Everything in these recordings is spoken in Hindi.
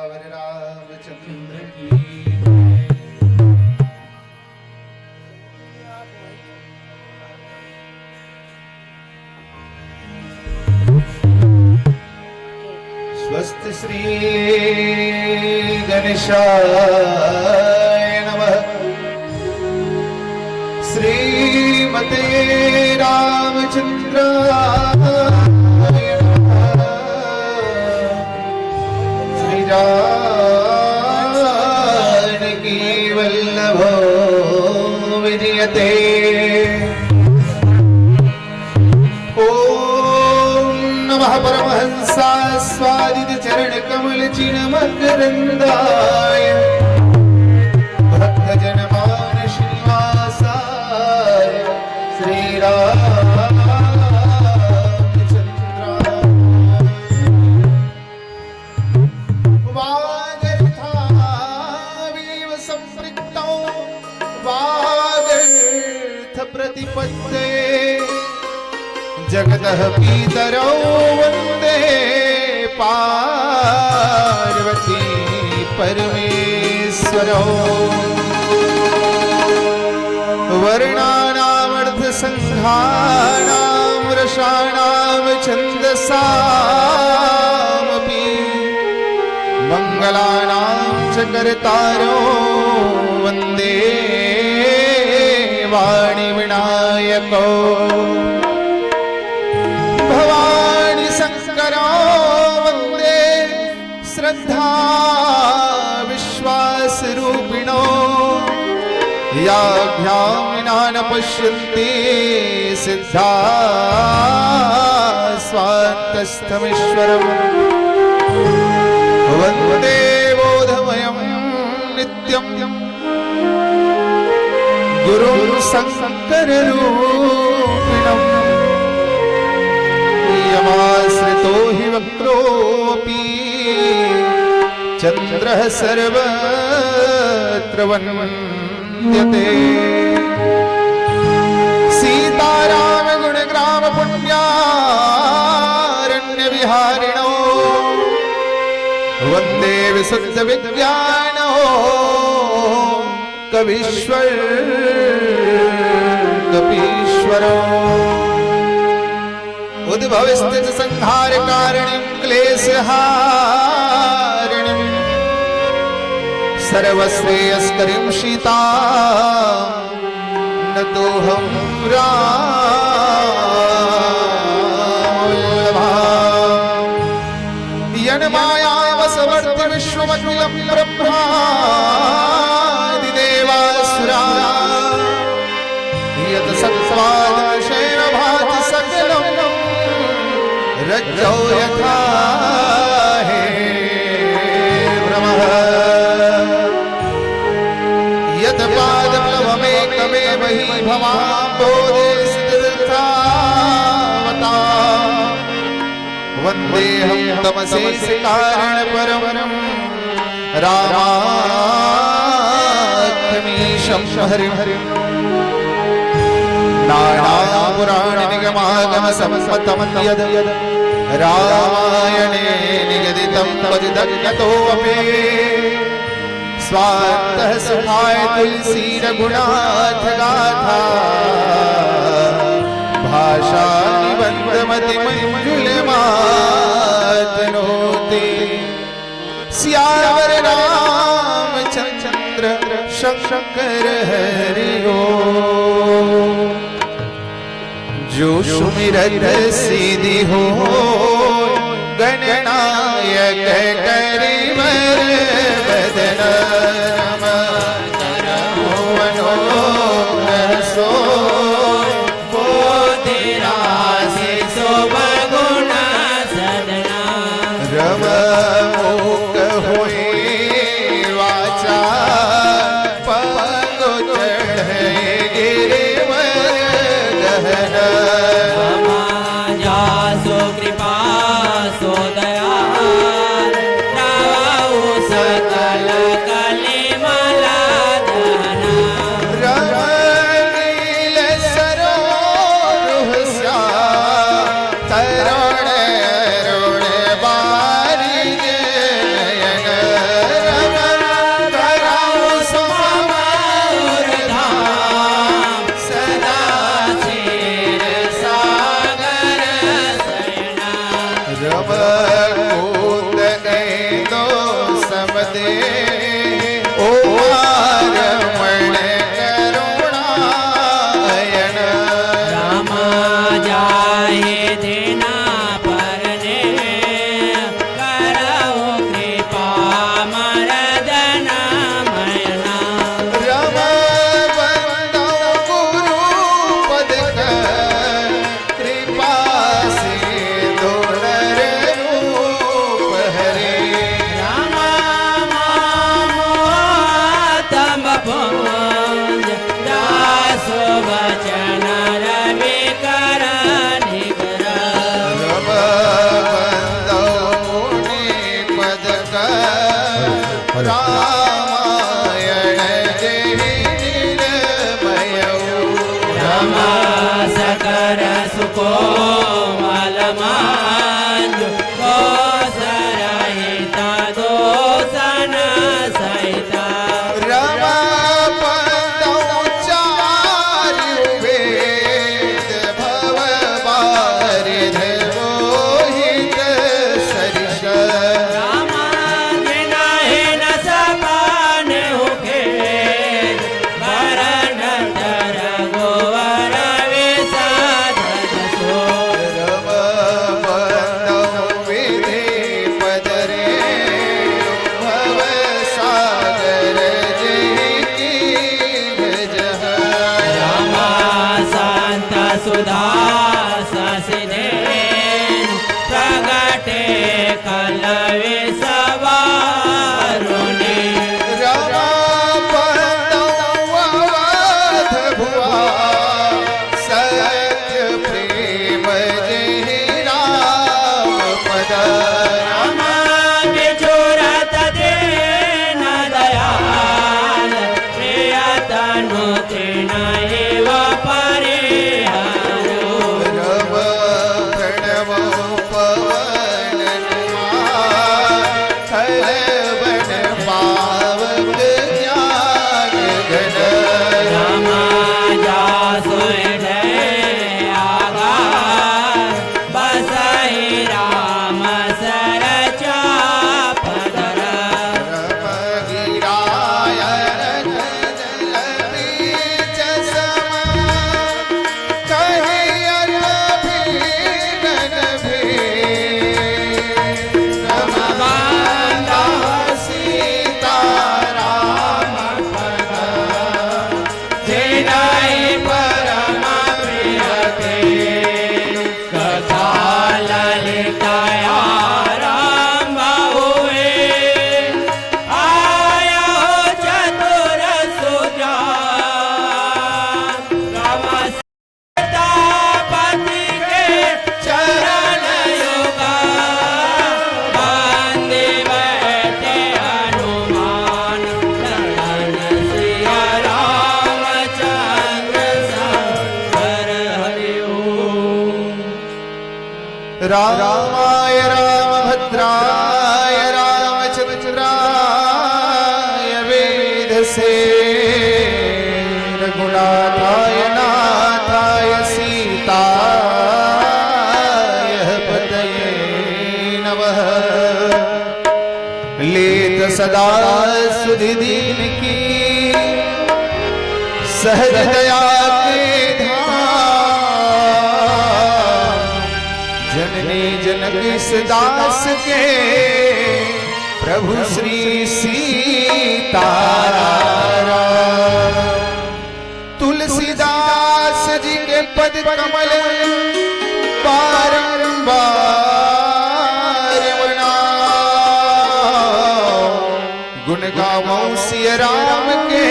सियावर रामचंद्र की स्वस्ति श्री गणेशाय नमः। श्रीमते रामचंद्राय नमः। श्री जानकी वल्लभो विजयते। नमः परमहंसास्वादित चरण कमल चिन्मकरंदाय भक्तजन मानस निवासाय श्री रामचंद्राय वागर्थाविव संपृक्तौ वागर्थ प्रतिपत्तये जगतः पीतरौ वन्दे पार्वती परमेश्वरौ। वर्णानामर्थसंघानां रसानां छन्दसामपि मङ्गलानां च कर्तारो वन्दे वाणिविनायकौ। भवानी शंकरो वन्दे श्रद्धा विश्वास रूपिणो याभ्यां न पश्यन्ति सिद्धा स्वान्तस्थमीश्वरम्। वन्दे बोधमयं नित्यं गुरुं शङ्कररूपिणम्। यमाश्रितो हि वक्रोऽपि चन्द्रः सर्वत्र वन्द्यते। सीताराम गुणग्राम पुण्यारण्यविहारिणो वन्दे विशुद्ध विज्ञानो कवीश्वर कपीश्वरो। उद्भवस्थित संहार कारणीं क्लेशहारिणीं सर्वश्रेयस्करीं सीतां नतोऽहं रामवल्लभाम्। यन्मायावशवर्ति विश्वमखिलं ब्रह्मादिदेवासुराः यत् सत्त्वादशेन भाति सकलं रज्जौ यथा हे भ्रमः। यत् पादप्लवमेकमेव हि भवाम्भोधे स्थितवता वन्देऽहं तमसेशकारणपरं रामाख्यमीशं हरिं। नानापुराणनिगमागमसम्मतं यद् रामायणे निगदितं तदिदज्ञतोऽपि स्वार्थः सुखाय तुलसी रघुनाथ गाथा भाषा निबन्धमतिमञ्जुलमातनोति। सियावर रामचंद्र शंकर हरि ओम। जो सुमिरत सिद्धि हो गणनायक करिवर बदन सो रम मुख होए वाचा पग चढ़े गिरिवर गहन। सो कृपा सो दया राव दे ओ रमण करुणायण राम जाहे देना परने करो कृपा मरदन मयना रम बंदो गुरु पद कृपा से दोनर रूप हरे राम तम भुज दासो वचन रवि कर रम बंदो मुनि पद रामायण जहि निर्मयौ राम सकर सुको मलमांजु दोसरहिता दोसन सहिता रम बंदो चारु वेद भव बारिधि मोहित सरिष राम जिनाहि न सपान हुखे वरण तर गोवर विसाधन सो रम बंदो विधि पद रे भव सागर जहि जह राम शांत सुधा ससिधेनु प्रगटे कलवे सवारुणे रम बंदो अवध भुआ सत्य प्रेम जहि राम पद राम बिछोरत दीन दयाल प्रियतनु तृण एव परिहारो रम प्रणव पवन हरवन पावक ज्ञान घन राम जासु हृदय आगार बसहि राम सर चापधर रम गिराय जल बीच सम कहियन भीगन भी रम बांधा सीता राम पद जिनाहि परम प्रिय ते कथा ललिताया राम हुए आया हो चतुर सुजान राम सीतापति के चरण युगा बांधे बैठे हनुमान ललन सिया रामचंद्र संकर हरि ओम रामाय रामभद्राय रामचंद्राय वेधसे रघुनाथाय नाथाय सीताय पतये नमः लेत सदा सुधि दीन की सहज दया के धाम जननी जनक इस दास के प्रभु श्री सीताराम तुलसीदास जी के पद कमल बारंबार मनाओ गुण गावो सिय राम के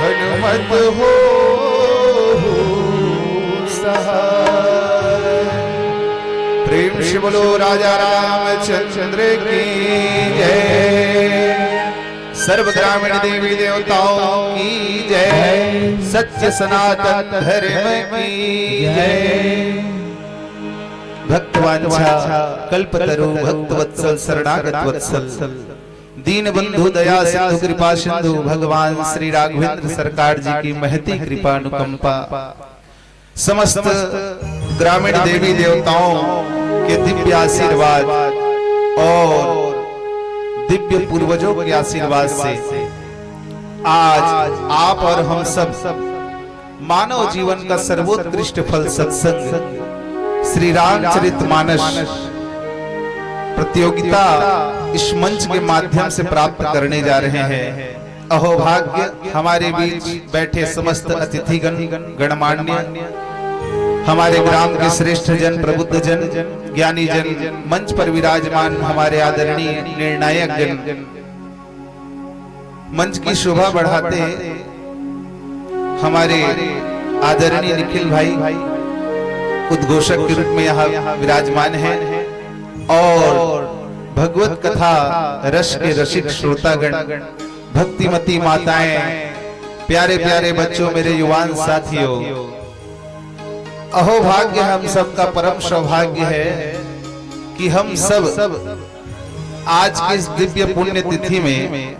हनुमत हो सहाय प्रेम से बोलो राजा रामचंद्र की जय सर्व ग्रामीण देवी देवताओं की जय सत्य सनातन धर्म की जय भक्तवांछा कल्पतरु भक्तवत्सल शरणागत वत्सल दीन बंधु दया सिंधु कृपा सिंधु भगवान श्री राघवेंद्र सरकार जी की महती कृपा अनुकंपा समस्त ग्रामीण देवी देवताओं के दिव्य आशीर्वाद और दिव्य पूर्वजों के आशीर्वाद से आज आप और हम सब मानव जीवन का सर्वोत्कृष्ट फल सत्संग श्री रामचरितमानस प्रतियोगिता इस मंच के माध्यम से प्राप्त करने जा रहे हैं। अहोभाग्य हमारे बीच बैठे समस्त अतिथिगण गणमान्य, हमारे ग्राम के श्रेष्ठ जन, प्रबुद्ध जन, ज्ञानी जन, मंच पर विराजमान हमारे आदरणीय निर्णायक जन, मंच की शोभा बढ़ाते हमारे आदरणीय निखिल भाई उद्घोषक के रूप में यहाँ विराजमान है, और भगवत कथा रस के रसिक श्रोतागण, भक्तिमती माताएं, प्यारे प्यारे बच्चों, मेरे युवान साथियों, अहोभाग्य हम सबका परम सौभाग्य है कि हम सब आज की इस दिव्य पुण्य तिथि में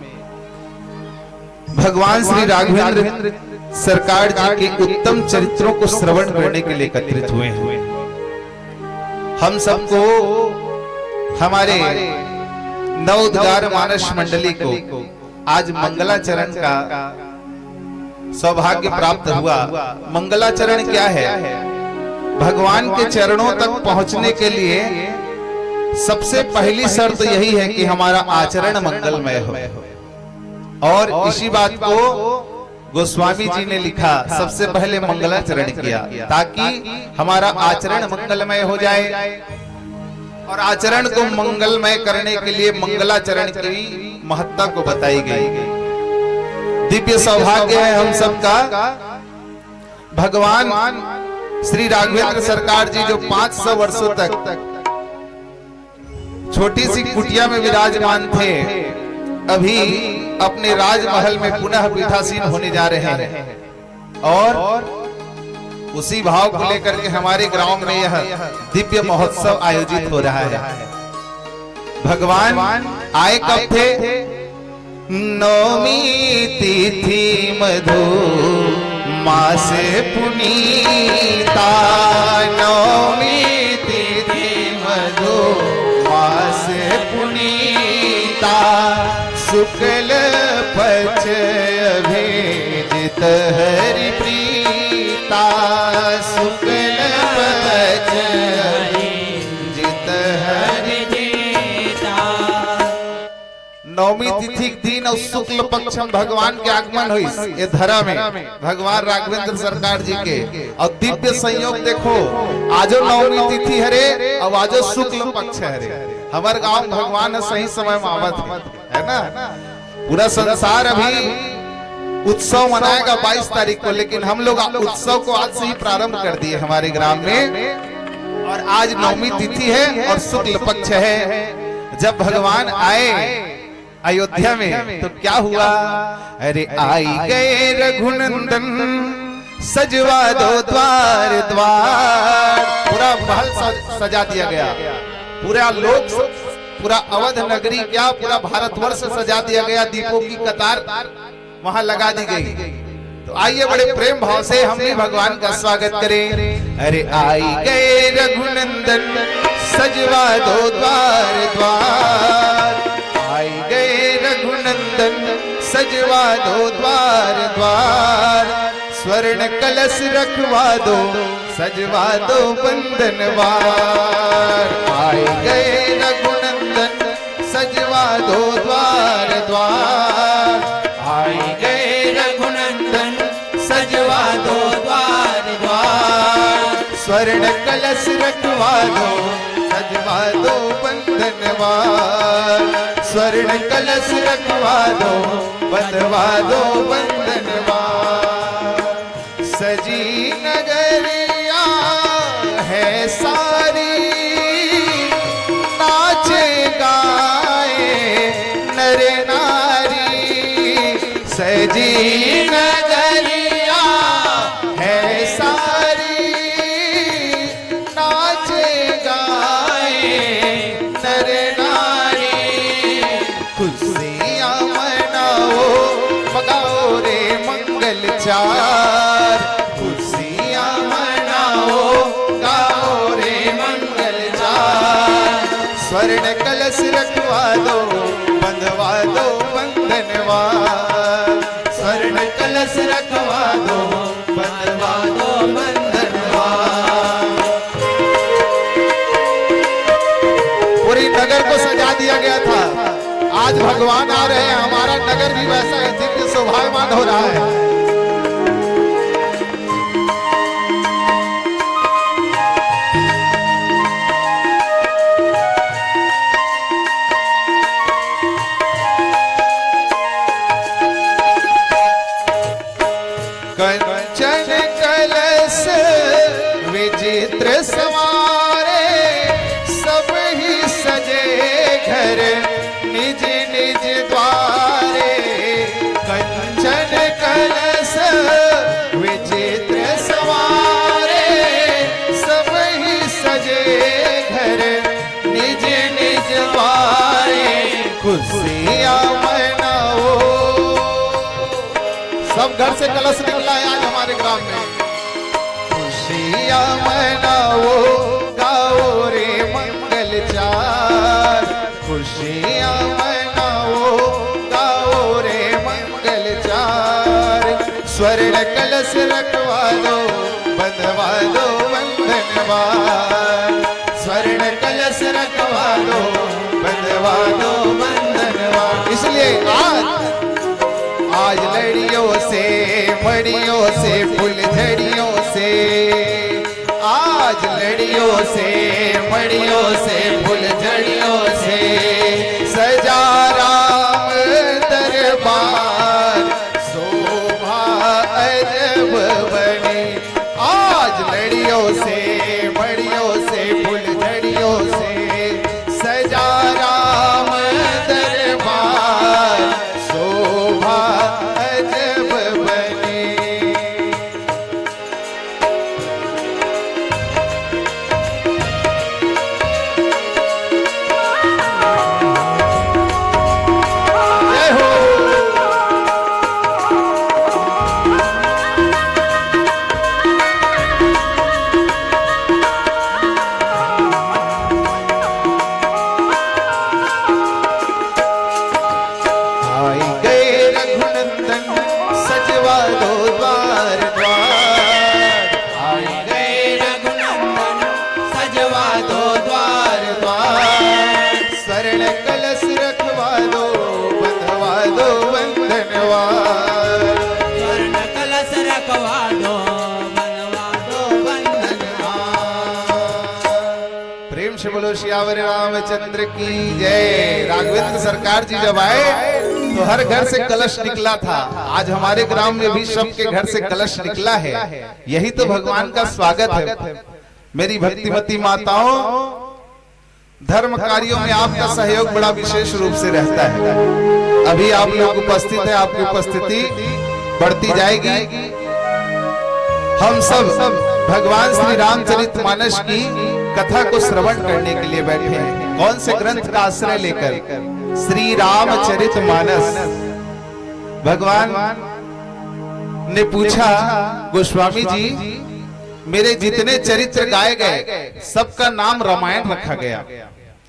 भगवान श्री राघवेंद्र सरकार जी के उत्तम चरित्रों को श्रवण करने के लिए एकत्रित हुए हैं। हम सबको, हमारे नवोद्गार मानस मंडली को आज मंगलाचरण का सौभाग्य प्राप्त हुआ। मंगलाचरण क्या है? भगवान के चरणों तक पहुंचने के लिए सबसे पहली शर्त यही है कि हमारा आचरण मंगलमय हो, और इसी बात को गोस्वामी जी ने लिखा, सबसे पहले मंगलाचरण किया ताकि हमारा आचरण मंगलमय हो जाए। और आचरण को मंगलमय करने के लिए मंगलाचरण की महत्ता को बताई गई। दिव्य सौभाग्य है हम सबका, भगवान श्री राघवेंद्र सरकार जी जो 500 वर्षों तक छोटी सी कुटिया में विराजमान थे, अभी अपने राजमहल में पुनः पीठासीन होने जा रहे हैं, और उसी भाव को लेकर के हमारे गांव में यह दिव्य महोत्सव आयोजित हो रहा है। भगवान आए कब थे? नवमी तिथि मधु मास पुनीता, नवमी तिथि मधु मास पुनीता, शुक्ल पक्ष अभिजित हरि प्रीता, शुक्ल पक्ष अभिजित हरि प्रीता। नवमी तिथि के दिन और शुक्ल पक्ष में भगवान के आगमन हुई ये धरा में, भगवान राघवेंद्र सरकार जी के। और दिव्य संयोग देखो, आजो नवमी तिथि हरे और आजो शुक्ल पक्ष हरे। हमारे गांव भगवान सही समय में आवत है ना। पूरा संसार अभी उत्सव मनाएगा 22 तारीख को, लेकिन हम लोग उत्सव को आज से ही प्रारंभ कर दिए हमारे ग्राम में। और आज नवमी तिथि है और शुक्ल पक्ष है। जब भगवान आए अयोध्या में तो क्या हुआ? अरे आई गए रघुनंदन, सजवा दो द्वार द्वार। पूरा महल सजा दिया गया, पूरा लोक, पूरा अवध नगरी, क्या पूरा भारतवर्ष सजा दिया गया, दीपों की कतार वहां लगा दी गई। तो आइए बड़े प्रेम भाव से हम भी भगवान का स्वागत करें। अरे आई गए रघुनंदन, सजवा दो द्वार द्वार, आई गए रघुनंदन, सजवा दो द्वार द्वार, स्वर्ण कलश रखवा दो, सजवा दो बंधनवार। आए गए रघुनंदन, सजवा दो द्वार द्वार, आए गए रघुनंदन, सजवा दो द्वार द्वार, स्वर्ण कलश रखवा दो, सजवा दो बंधनवार, स्वर्ण कलश रखवा दो, बंधवा दो बंधनवार। सजी नगरिया है सारी, नाचे गाए नर नारी। सजी नगरिया है सारी, नाचे गाए नर नारी। खुशियाँ मनाओ, पकाओ रे मंगल चार, खुशियाँ मनाओ, गाओ रे मंगल चार। स्वर्ण कलश रखवा दो, बंधवा बंधनवा, स्वर्ण कलश रखवा दो बंधवा दो बंधनवा। पूरी नगर को सजा दिया गया था, आज भगवान आ रहे हैं, हमारा नगर भी वैसा ही दिव्य शोभायमान हो रहा है। कंचन कलश विचित्र सवारे, सब ही सजे घर निज निज द्वारे। कंचन कलश विचित्र सवारे, सब ही सजे घर निज निज द्वारे। खुशियाँ मनाओ, सब घर से कलश निकला है आज हमारे ग्राम में। खुशियाँ मनाओ, गाओ रे मंगल चार। खुशियाँ मनाओ, गाओ रे मंगल चार। स्वर्ण कलश रखवा दो बंधवा दो बंधनवा, स्वर्ण कलश रखवा दो बंधवा दो बंधनवा। इसलिए आज लड़ियों से मड़ियों से फुलझड़ियों से, आज लड़ियों से मड़ियों से फुलझड़ियों से सजा राम दरबार, शोभा अजब बनी। आज लड़ियों से मड़ियों से फुलझड़ियों से सजा राम दरबार, शोभा अजब बनी। जय हो। आई गए रघुनंदन सजवा दो द्वार द्वार। आई गए रघुनंदन सजवा दो द्वार द्वार। स्वर्ण कलश रखवा दो बंधवा दो बंधनवा, स्वर्ण कलश रखवा दो बनवा दो बंधनवा। प्रेम से बोलो सियावर रामचंद्र की जय। राघवेंद्र सरकार जी जब आए तो हर घर से कलश निकला था, आज हमारे ग्राम में भी सबके घर से कलश निकला है। यही तो भगवान का स्वागत है। मेरी भक्तिमती माताओं, धर्म कार्यों में आपका सहयोग बड़ा विशेष रूप से रहता है। अभी आप लोग उपस्थित हैं, आपकी उपस्थिति बढ़ती जाएगी। हम सब भगवान श्री रामचरितमानस की कथा को श्रवण करने के लिए बैठे हैं। कौन से ग्रंथ का आश्रय लेकर? श्री रामचरितमानस। भगवान ने पूछा, गोस्वामी जी मेरे जितने चरित्र गाए गए सबका नाम रामायण रखा गया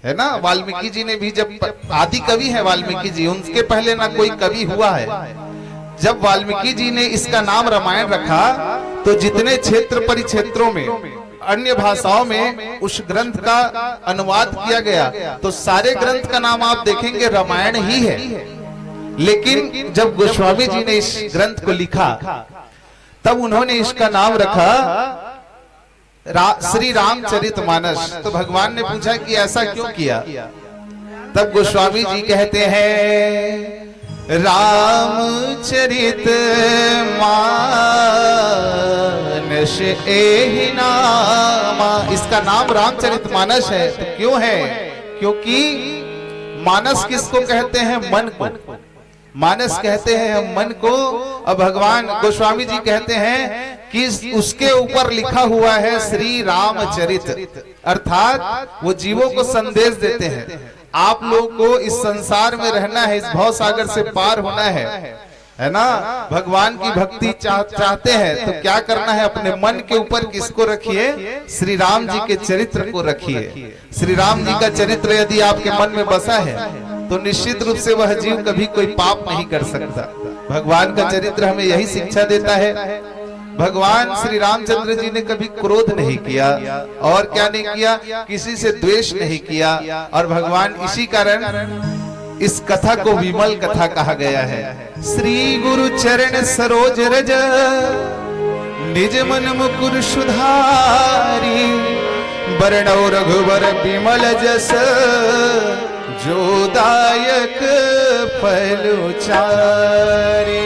है ना। वाल्मीकि जी ने भी, जब आदि कवि है वाल्मीकि जी, उनके पहले ना कोई कवि हुआ है। जब वाल्मीकि जी ने इसका नाम रामायण रखा तो जितने क्षेत्र परिक्षेत्रों में अन्य भाषाओं में उस ग्रंथ का अनुवाद किया गया तो सारे ग्रंथ का नाम आप देखेंगे रामायण ही है। लेकिन जब गोस्वामी जी ने इस ग्रंथ को लिखा तब उन्होंने इसका नाम रखा श्री रामचरितमानस। तो भगवान ने पूछा कि ऐसा क्यों किया? तब गोस्वामी जी कहते हैं, रामचरित मानस एहि नामा। इसका नाम रामचरितमानस है। तो क्यों है? क्योंकि मानस किसको कहते हैं? मन को। मानस कहते हैं हम मन को। और भगवान गोस्वामी जी कहते हैं कि उसके ऊपर लिखा हुआ है श्री रामचरित, अर्थात वो जीवों को संदेश देते हैं। आप लोग को इस संसार में रहना है, इस भव सागर से पार होना है ना। भगवान की भक्ति चाहते हैं तो क्या करना है? अपने मन के ऊपर किसको रखिए? श्री राम जी के चरित्र को रखिए। श्री राम जी का चरित्र यदि आपके मन में बसा है तो निश्चित रूप से वह जीव कभी कोई पाप नहीं कर सकता। भगवान का चरित्र हमें यही शिक्षा देता है। भगवान श्री रामचंद्र जी ने कभी क्रोध नहीं किया और क्या नहीं किया, किसी से द्वेष नहीं किया। और भगवान इसी कारण इस कथा को विमल कथा कहा गया है। श्री गुरु चरण सरोज रज निज मन मुकुर सुधारी, बरनौ रघुवर विमल जस जो दायक फल चारि।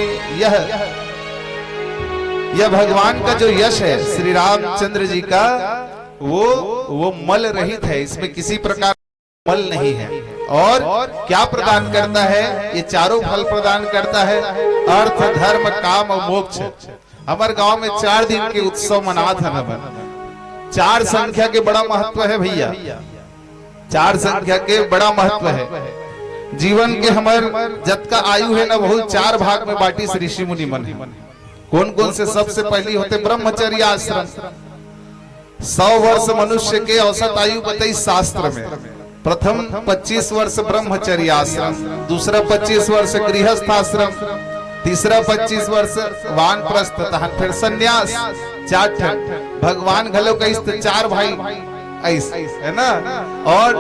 यह भगवान का जो यश है श्री रामचंद्र जी का, वो मल रहित है, इसमें किसी प्रकार मल नहीं है। और क्या प्रदान करता है, ये चारों फल प्रदान करता है, अर्थ धर्म काम और मोक्ष। हमारे गांव में 4 दिन के उत्सव मना था न, 4 संख्या के बड़ा महत्व है भैया, 4 संख्या के बड़ा महत्व है। जीवन के हमारे जत का आयु है ना, बहुत 4 भाग में बांटी से ऋषि मुनि मन है। कौन कौन से? सबसे पहली होते ब्रह्मचर्य आश्रम। 100 वर्ष मनुष्य के औसत आयु बताई शास्त्र में। प्रथम 25 वर्ष ब्रह्मचर्य आश्रम, दूसरा 25 वर्ष गृहस्थ आश्रम, तीसरा 25 वर्ष वानप्रस्थ, फिर संन्यास। 4 भगवान घलो का 4 भाई ऐसे है ना। और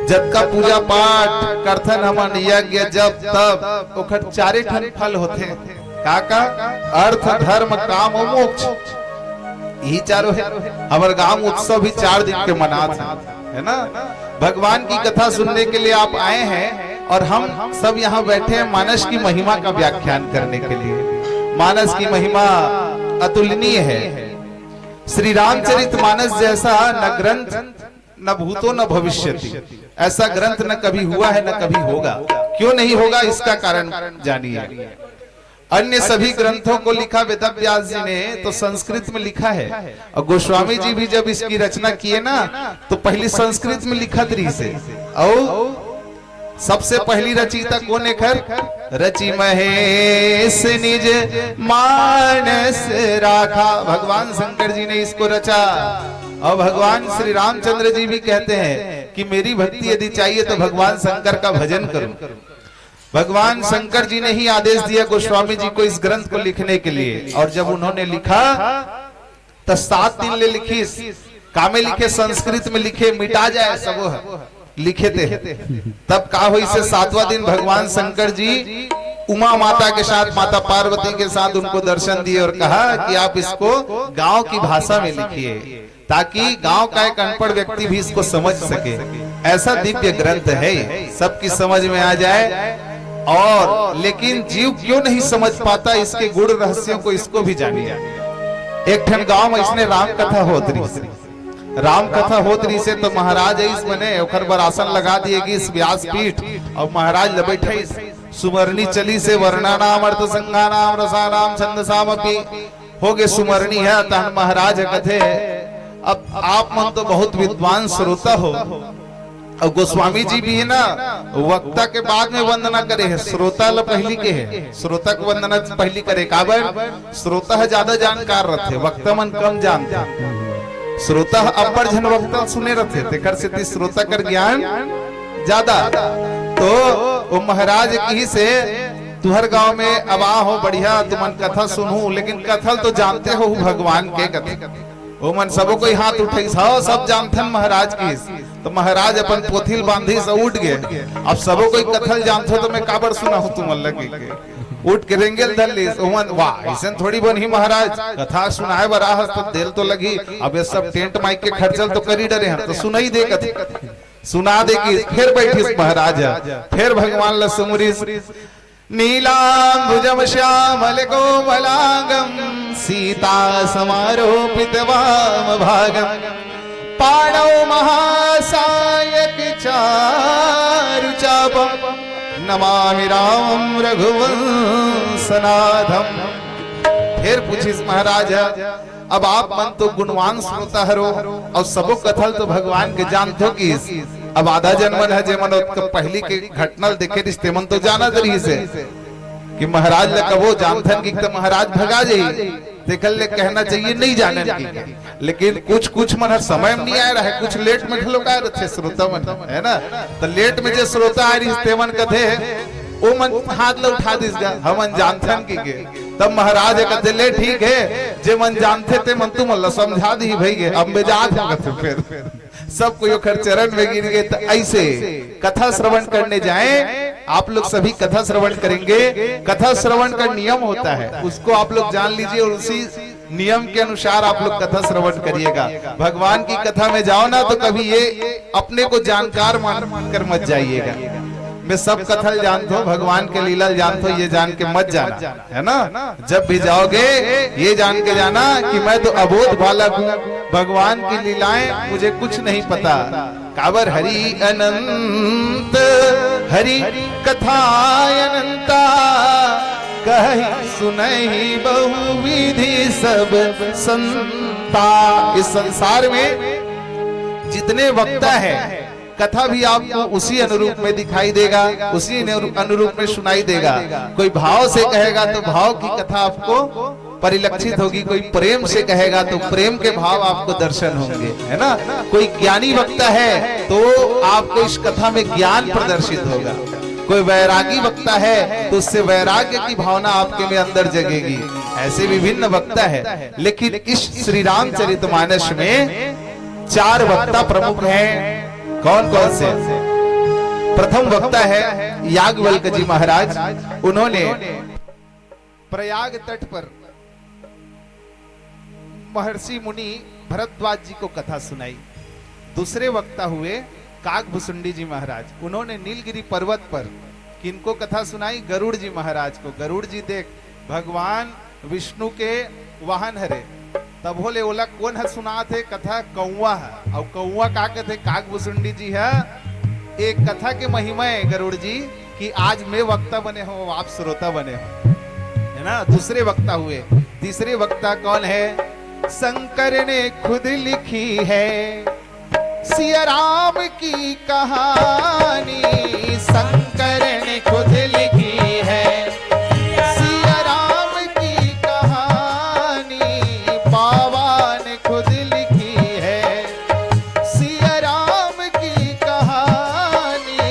जब का पूजा पाठ करथन हमन यज्ञ जब तब ओखर 4 ठन फल होते। काका अर्थ धर्म काम और मोक्ष, यही चारों है। हमारे गांव उत्सव भी 4 दिन के मनाते है ना। भगवान की कथा सुनने के लिए आप आए हैं और हम सब यहाँ बैठे हैं मानस की महिमा का व्याख्यान करने के लिए। मानस की महिमा अतुलनीय है। श्री रामचरितमानस जैसा न ग्रंथ न भूतो न भविष्यति, ऐसा ग्रंथ न कभी हुआ है न कभी होगा। क्यों नहीं होगा, इसका कारण जानिए। अन्य सभी ग्रंथों को लिखा वेदव्यास जी ने तो संस्कृत में लिखा है, और गोस्वामी जी भी जब इसकी रचना किए ना तो पहली संस्कृत में लिखा तरी से। और सबसे पहली रचयिता कौन है? खर रचि महेश निज मानस राखा, भगवान शंकर जी ने इसको रचा। और भगवान श्री रामचंद्र जी भी कहते हैं कि मेरी भक्ति यदि चाहिए तो भगवान शंकर का भजन करो। भगवान शंकर जी ने ही आदेश दिया गोस्वामी जी को इस ग्रंथ को लिखने के लिए। और जब उन्होंने लिखा तो 7 दिन ले लिखी, कामे लिखे, संस्कृत में लिखे, मिटा जाए सब लिखे थे। तब का हुई से 7वां दिन भगवान शंकर जी उमा माता के साथ, माता पार्वती के साथ उनको दर्शन दिए और कहा कि आप इसको गांव की भाषा में लिखिए ताकि गांव का एक अनपढ़ व्यक्ति भी इसको समझ सके। ऐसा दिव्य ग्रंथ है, सबकी समझ में आ जाए। और लेकिन जीव क्यों नहीं समझ पाता इसके गुण रहस्यों को, इसको भी जानिए। एक ठन गांव में इसने राम कथा होत रही से तो महाराज इस बने ओखर पर आसन लगा दिएगी इस व्यासपीठ, और महाराज बैठे सुमरनी चली से वर्णा नाम अर्थ संज्ञा नाम रसा नाम छंद सामपि हो गए सुमरनी है। तहन महाराज कथे अब आप मन तो बहुत विद्वान श्रोता हो, और गोस्वामी जी भी है ना वक्ता के बाद में वंदना करे है, श्रोता ल पहली के है, श्रोता को वंदना पहली करे। काबर श्रोता है ज्यादा जानकार रहते, वक्ता मन कम जानते। श्रोता अपर जन वक्ता सुने रहते, तेकर से श्रोता कर ज्ञान ज्यादा। तो वो महाराज की से तुहर गांव में अब हो बढ़िया तुमन कथा सुनू, लेकिन कथल तो जानते हो भगवान के कथा। वो मन सबो कोई हाथ उठे सब जानथन महाराज की। तो महाराज अपन पोथिल बांधी से उठ गए। अब सबो कोई कथल जानते हो तो मैं काबर सुना हूँ तुम लगे उठ के रेंगेल धर ली। वाह ऐसा थोड़ी बनी महाराज, कथा सुनाए बराह तो दिल तो लगी। अब ये सब टेंट माइक के खर्चल तो करी डरे हैं तो सुनाई दे कथा सुना देगी। फिर बैठी महाराज, फिर भगवान लसुमरी नीलांबुजम श्यामल कोमलांगम सीता समारोपित वाम भागम पाणौ महासायक चारु चापम नमामि रामं रघुवंशनाथम। फिर पूछिस महाराज अब आप मन तो गुणवान श्रोता हरो और सबो कथल तो भगवान के जानते की। अब आधा जन्मन है जेमन पहली के घटना देखे रिश्ते मन तो जाना तरी से कि महाराज लगा वो जानथन की तो महाराज भगा जाई। देखल ले कहना चाहिए नहीं जाने की, लेकिन कुछ कुछ मन समय में नहीं आ रहा है, कुछ लेट में खलो का रहे श्रोता मन है ना, तो लेट में जो श्रोता आ रही तेमन कथे वो मन हाथ लो उठा दिस गा हमन जानथन की के, तब महाराज कहते ले ठीक है जे मन जानते थे मन तुम अल्लाह समझा दी भाई गे अब बेजात हो गए फिर सब कोई ओखर चरण में गिर गए। तो ऐसे कथा श्रवण करने जाएं, आप लोग सभी कथा श्रवण करेंगे। कथा श्रवण का नियम होता है, उसको आप लोग जान लीजिए और उसी नियम के अनुसार आप लोग कथा श्रवण करिएगा। भगवान की कथा में जाओ ना तो कभी ये अपने को जानकार मान कर मत जाइएगा, मैं सब कथा जानता हूँ, भगवान के लीला जानता हूँ, ये जान के मत जाना, है ना। जब भी जाओगे ये जान के जाना कि मैं तो अबोध बालक हूँ, भगवान की लीलाएं मुझे कुछ नहीं पता। काबर हरि अनंत हरि कथा अनंता, कही सुनहि बहुविधि सब संता। इस संसार में जितने वक्ता है कथा भी आपको उसी अनुरूप में दिखाई देगा, उसी अनुरूप में सुनाई देगा। कोई भाव से कहेगा तो भाव की कथा आपको परिलक्षित होगी, कोई प्रेम से कहेगा तो प्रेम के भाव आपको दर्शन होंगे, है ना। कोई ज्ञानी वक्ता है तो आपको इस कथा में ज्ञान प्रदर्शित होगा, कोई वैरागी वक्ता है तो उससे वैराग्य की भावना आपके में अंदर जगेगी। ऐसे विभिन्न वक्ता है, लेकिन इस श्री रामचरितमानस में 4 वक्ता प्रमुख हैं। कौन कौन से? प्रथम वक्ता है याज्ञवल्क्य जी महाराज, उन्होंने प्रयाग तट पर महर्षि मुनि भरद्वाज जी को कथा सुनाई। दूसरे वक्ता हुए काकभुसुंडी जी महाराज, उन्होंने नीलगिरी पर्वत पर किनको कथा सुनाई? गरुड़ जी महाराज को। गरुड़ जी देख भगवान विष्णु के वाहन हरे, तब बोले ओला कौन है सुना थे कथा? कौआ है। और कौआ का कहते काकभुसुंडी जी है। एक कथा के महिमा है गरुड़ जी कि आज मैं वक्ता बने हो, आप श्रोता बने हो, है ना। दूसरे वक्ता हुए। तीसरे वक्ता कौन है? शंकर ने खुद लिखी है सिया राम की कहानी। शंकर ने खुद लिखी है सिया राम की कहानी, बाबा ने खुद लिखी है सिया राम की कहानी,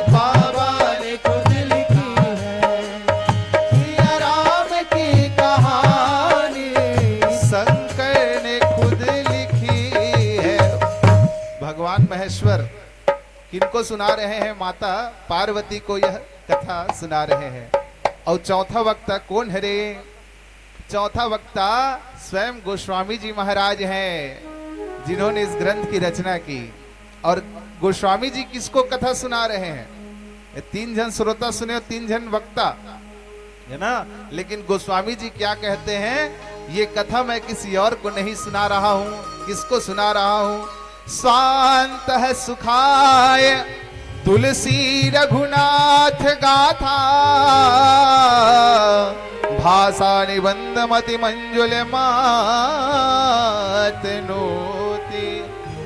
बाबा ने खुद लिखी है सिया राम की कहानी, शंकर ने खुद लिखी है। भगवान महेश्वर किनको सुना रहे हैं? माता पार्वती को यह कथा सुना रहे हैं। और चौथा वक्ता कौन है रे? चौथा वक्ता स्वयं गोस्वामी जी महाराज हैं, जिन्होंने इस ग्रंथ की रचना की। और गोस्वामी जी किसको कथा सुना रहे हैं? 3 जन श्रोता सुने और 3 जन वक्ता, है ना। लेकिन गोस्वामी जी क्या कहते हैं? ये कथा मैं किसी और को नहीं सुना रहा हूं। किसको सुना रहा हूं? स्वांत है सुखाय तुलसी रघुनाथ गाथा, भाषा निबंध मति मंजुल मात नोती।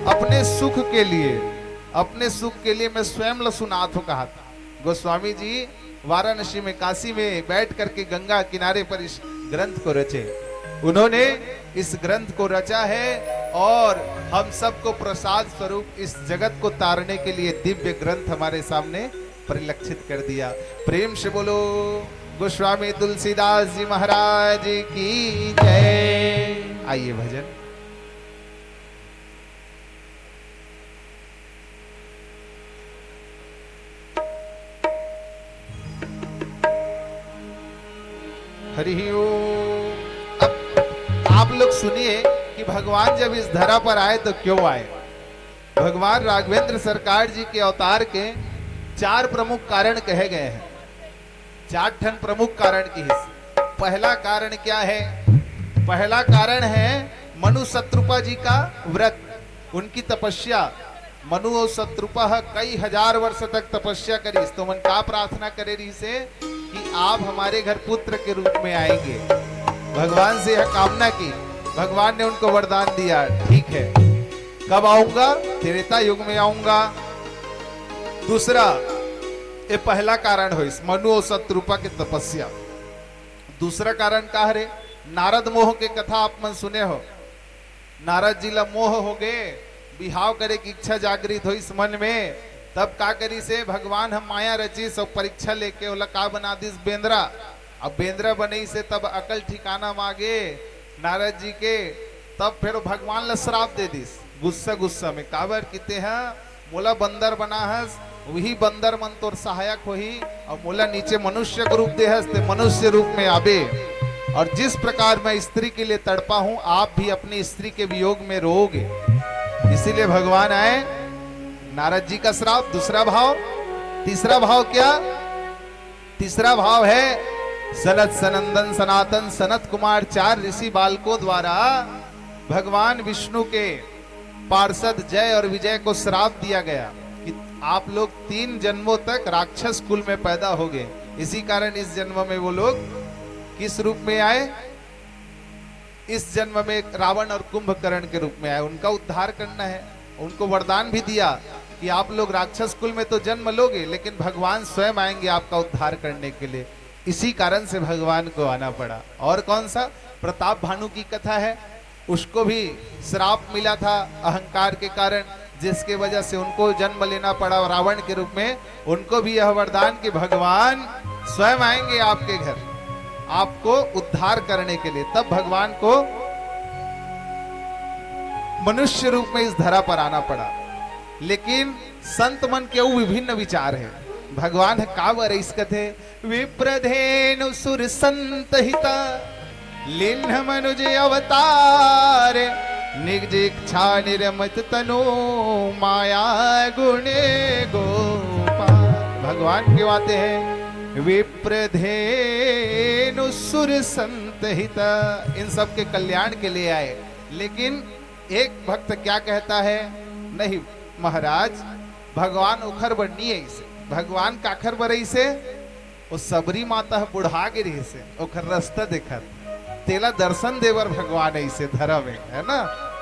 अपने सुख के लिए मैं स्वयं लसुनाथ कहा था। गोस्वामी जी वाराणसी में, काशी में बैठ करके गंगा किनारे पर इस ग्रंथ को रचे। उन्होंने इस ग्रंथ को रचा है और हम सबको प्रसाद स्वरूप इस जगत को तारने के लिए दिव्य ग्रंथ हमारे सामने परिलक्षित कर दिया। प्रेम से बोलो गोस्वामी तुलसीदास जी महाराज की जय। आइए भजन। हरि ओम। आप लोग सुनिए कि भगवान जब इस धरा पर आए तो क्यों आए। भगवान राघवेंद्र सरकार जी के अवतार के 4 प्रमुख कारण कहे गए हैं। 4 ठन प्रमुख कारण की हिस्से। पहला कारण क्या है? पहला कारण है मनु शत्रुपा जी का व्रत, उनकी तपस्या। मनु और शत्रुपा कई हजार वर्ष तक तपस्या करी, तो मन का प्रार्थना करे रही से कि आप हमारे घर पुत्र के रूप में आएंगे। भगवान से यह कामना की, भगवान ने उनको वरदान दिया, ठीक है कब आऊंगा? त्रेता युग में आऊंगा। दूसरा, ये पहला कारण हो इस मनु और शत्रुपा की तपस्या। दूसरा कारण का है? नारद मोह के कथा आप मन सुने हो। नारद जी ला मोह हो गए, बिहाव करे की इच्छा जागृत हो इस मन में, तब का करी से भगवान हम माया रची सब परीक्षा लेके ओला का बना दिस बेंद्रा। अब बेंद्रा बने से तब अकल ठिकाना मांगे नारद जी के, तब फिर भगवान ला श्राप दे दिस गुस्सा गुस्सा में, काबर किते हैं मोला बंदर बना हस, वही बंदर मन तोर सहायक होही और मोला नीचे मनुष्य का रूप दे हस, ते मनुष्य रूप में आबे। और जिस प्रकार मैं स्त्री के लिए तड़पा हूं, आप भी अपनी स्त्री के वियोग में रोगे, इसीलिए भगवान आए। नारद जी का श्राप, दूसरा भाव। तीसरा भाव क्या? तीसरा भाव है सनत सनंदन सनातन सनत कुमार 4 ऋषि बालकों द्वारा भगवान विष्णु के पार्षद जय और विजय को श्राप दिया गया कि आप लोग 3 जन्मों तक राक्षस कुल में पैदा होगे। इसी कारण इस जन्म में वो लोग किस रूप में आए? इस जन्म में रावण और कुंभकर्ण के रूप में आए, उनका उद्धार करना है। उनको वरदान भी दिया कि आप लोग राक्षस कुल में तो जन्म लोगे, लेकिन भगवान स्वयं आएंगे आपका उद्धार करने के लिए। इसी कारण से भगवान को आना पड़ा। और कौन सा? प्रताप भानु की कथा है, उसको भी श्राप मिला था अहंकार के कारण, जिसके वजह से उनको जन्म लेना पड़ा रावण के रूप में। उनको भी यह वरदान कि भगवान स्वयं आएंगे आपके घर आपको उद्धार करने के लिए। तब भगवान को मनुष्य रूप में इस धरा पर आना पड़ा। लेकिन संत मन के विभिन्न विचार है। भगवान कावर इस कथे विप्रधेनु सुर संत हिता लिन्ह मनुज अवतार निज इच्छा निरमत तनु माया गुणे गोपाल। भगवान क्यों आते हैं? विप्रधेनु सुर संत हिता, इन सब के कल्याण के लिए आए। लेकिन एक भक्त क्या कहता है? नहीं महाराज, भगवान उखर बढ़नी है इसे, भगवान काखर बरई से वो सबरी माता बुढ़ा गिरी से ओखर रास्ता देखा तेला दर्शन देवर भगवान ऐसे धरा में है ना।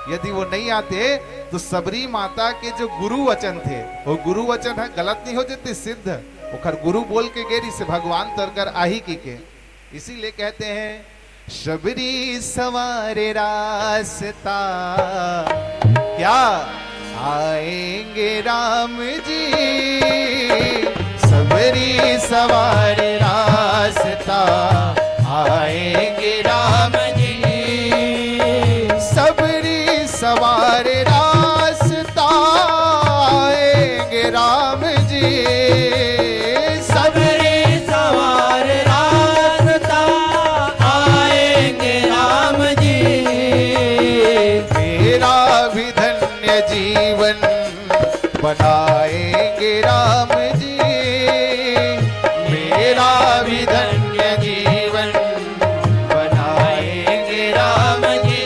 यदि वो नहीं आते तो सबरी माता के जो गुरु वचन थे, वो गुरु वचन है गलत नहीं हो जाते, सिद्ध ओखर गुरु बोल के गेरी से भगवान तरकर आही की के। इसीलिए कहते हैं शबरी सवारे रास्ता क्या आएंगे राम जी, सबरी सवारे रास्ता आएंगे राम जी, सबरी सवारे रास्ता आएंगे राम जी, सबरी सवार रास्ता आएंगे राम जी। मेरा भी धन्य जीवन बनाएंगे राम जी, मेरा भी धन्य जीवन बनाएंगे राम जी,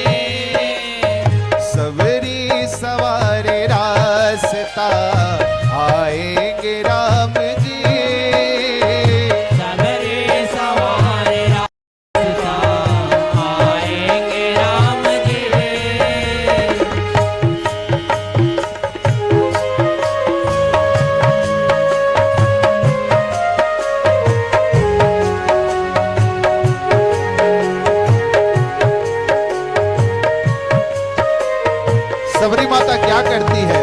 सबरी सवारे रास्ता आएंगे राम जी, सबरी सवार रास्ता आएंगे राम जी। सबरी माता क्या करती है?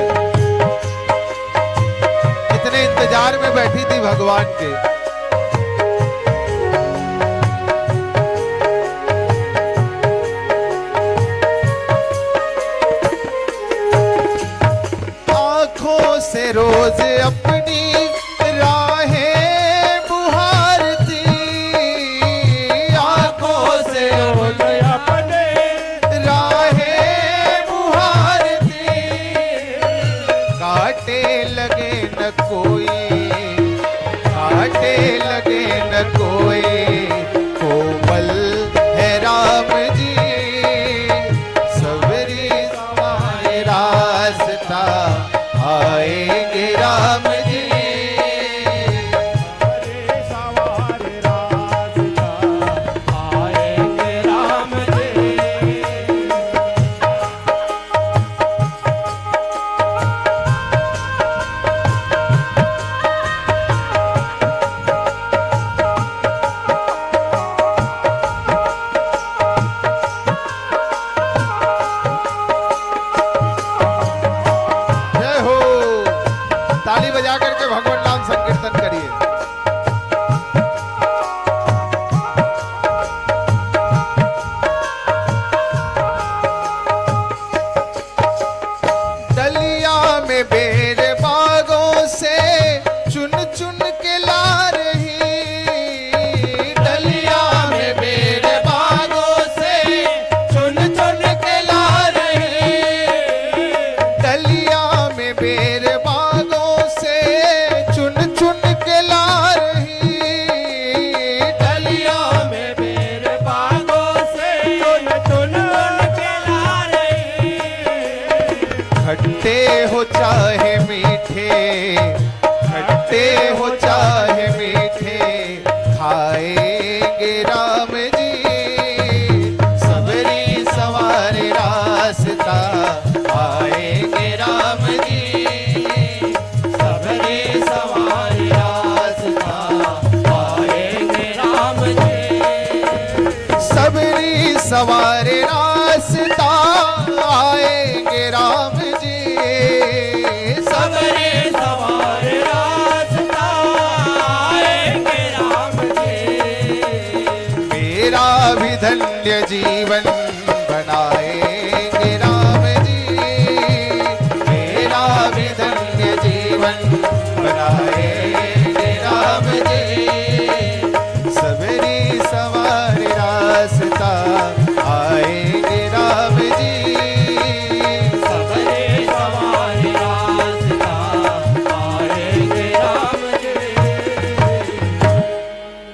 कितने इंतजार में बैठी थी भगवान के। आंखों से रोज अपनी राहें बुहारती, आंखों से रोज अपने राहें बुहारती, काटे लगे न कोई, काटे लगे न कोई, कोमल है राम जी, सबरी सवारे रास्ता आएंगे राम जी, सबरी सवार रास्ता आएंगे राम जी। हो चाहे मीठे, खट्टे हो चाहे मीठे, खाएंगे राम जी। सबरी सवारे रास्ता, आएंगे राम जी। सबरी सवारी रास्ता, आएंगे राम जी। सबरी सवारे रास्ता, आएंगे राम जी। सबरी सवारी रास्ता, आएंगे राम जी। मेरा भी धन्य जीवन बनाएंगे राम जी। मेरा भी धन्य जीवन बनाएंगे राम जी। सबरी सवार रास्ता, आएंगे राम जी। सबरी सवारी रास्ता, आएंगे राम जी।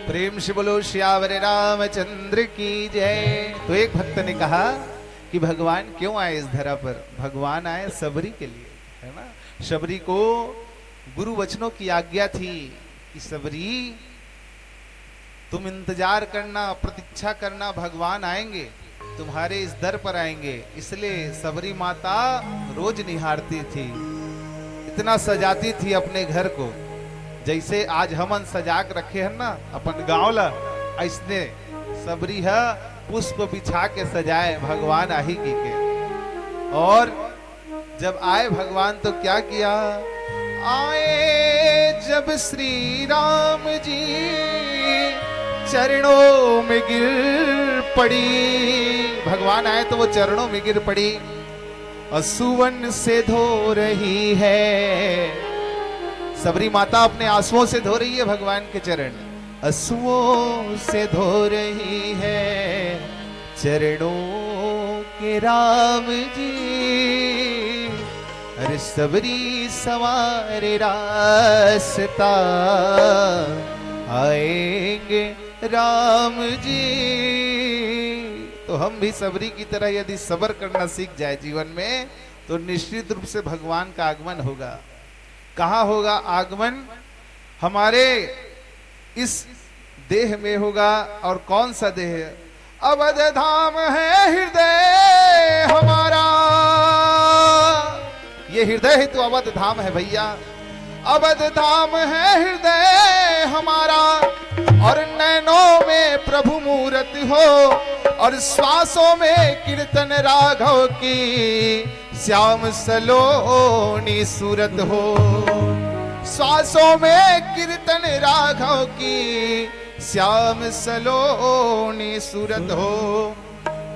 प्रेम से बोलो श्यावर रामचंद्र की जय। तो एक भक्त ने कहा कि भगवान क्यों आए इस धरा पर? भगवान आए सबरी के लिए, है ना। सबरी को गुरु वचनों की आज्ञा थी कि सबरी तुम इंतजार करना, प्रतीक्षा करना, भगवान आएंगे, तुम्हारे इस दर पर आएंगे। इसलिए सबरी माता रोज निहारती थी, इतना सजाती थी अपने घर को, जैसे आज हमन सजाक रखे हैं ना अपन गांव ला, ऐसने सबरी है पुष्प बिछा के सजाए भगवान आही की के। और जब आए भगवान तो क्या किया? आए जब श्री राम जी चरणों में गिर पड़ी, भगवान आए तो वो चरणों में गिर पड़ी। असुवन से धो रही है, सबरी माता अपने आंसुओं से धो रही है भगवान के चरण, आंसुओं से धो रही है चरणों के राम जी। अरे सबरी सवारे रास्ता, आएंगे राम जी। तो हम भी सबरी की तरह यदि सब्र करना सीख जाए जीवन में, तो निश्चित रूप से भगवान का आगमन होगा। कहाँ होगा आगमन? हमारे इस देह में होगा। और कौन सा देह? अवध धाम है हृदय हमारा। ये हृदय ही तो अवध धाम है भैया। अवध धाम है हृदय हमारा, और नैनों में प्रभु मूरत हो, और श्वासों में कीर्तन राघव की श्याम सलोनी सूरत हो। श्वासों में कीर्तन राघव की श्याम सलोनी सूरत हो।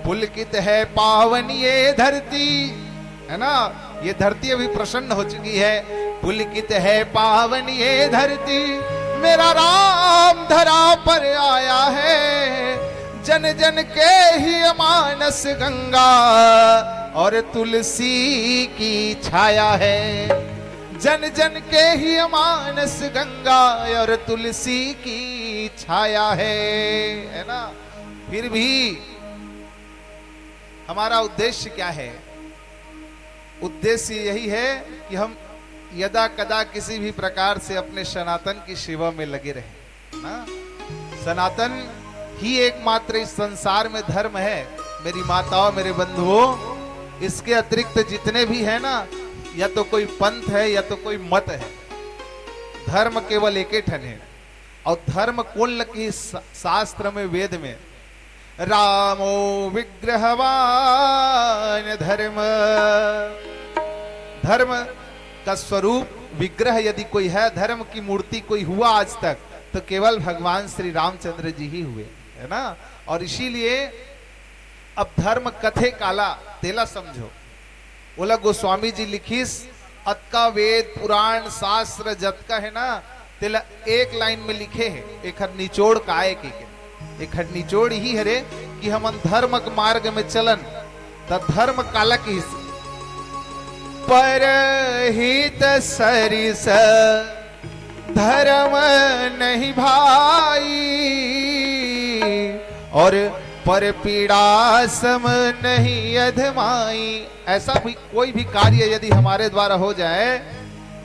पुलकित है पावन ये धरती, है ना, ये धरती अभी प्रसन्न हो चुकी है। पुलकित है पावन ये धरती, मेरा राम धरा पर आया है। जन जन के ही मानस गंगा, और तुलसी की छाया है। जन जन के ही मानस गंगा, और तुलसी की छाया है ना। फिर भी हमारा उद्देश्य क्या है? उद्देश्य यही है कि हम यदा कदा किसी भी प्रकार से अपने सनातन की सेवा में लगे रहे ना। सनातन ही एकमात्र इस संसार में धर्म है मेरी माताओं, मेरे बंधुओं। इसके अतिरिक्त जितने भी है ना, या तो कोई पंथ है या तो कोई मत है। धर्म केवल एक ही ठन है। और धर्म कौन की शास्त्र में, वेद में, रामो विग्रहवान धर्म। धर्म का स्वरूप विग्रह यदि कोई है, धर्म की मूर्ति कोई हुआ आज तक, तो केवल भगवान श्री रामचंद्र जी ही हुए, है ना। और इसीलिए अब धर्म कथे काला तेला समझो। बोला गोस्वामी जी लिखीस अतका वेद पुराण शास्त्र जतका है ना, तेला एक लाइन में लिखे है। एक हर निचोड़ काय के, एक हर निचोड़ ही हरे कि हम धर्म मार्ग में चलन, त धर्म काला की परहित सरिस धर्म नहीं भाई, और पर पीड़ा सम नहीं अधमाई। ऐसा भी कोई भी कार्य यदि हमारे द्वारा हो जाए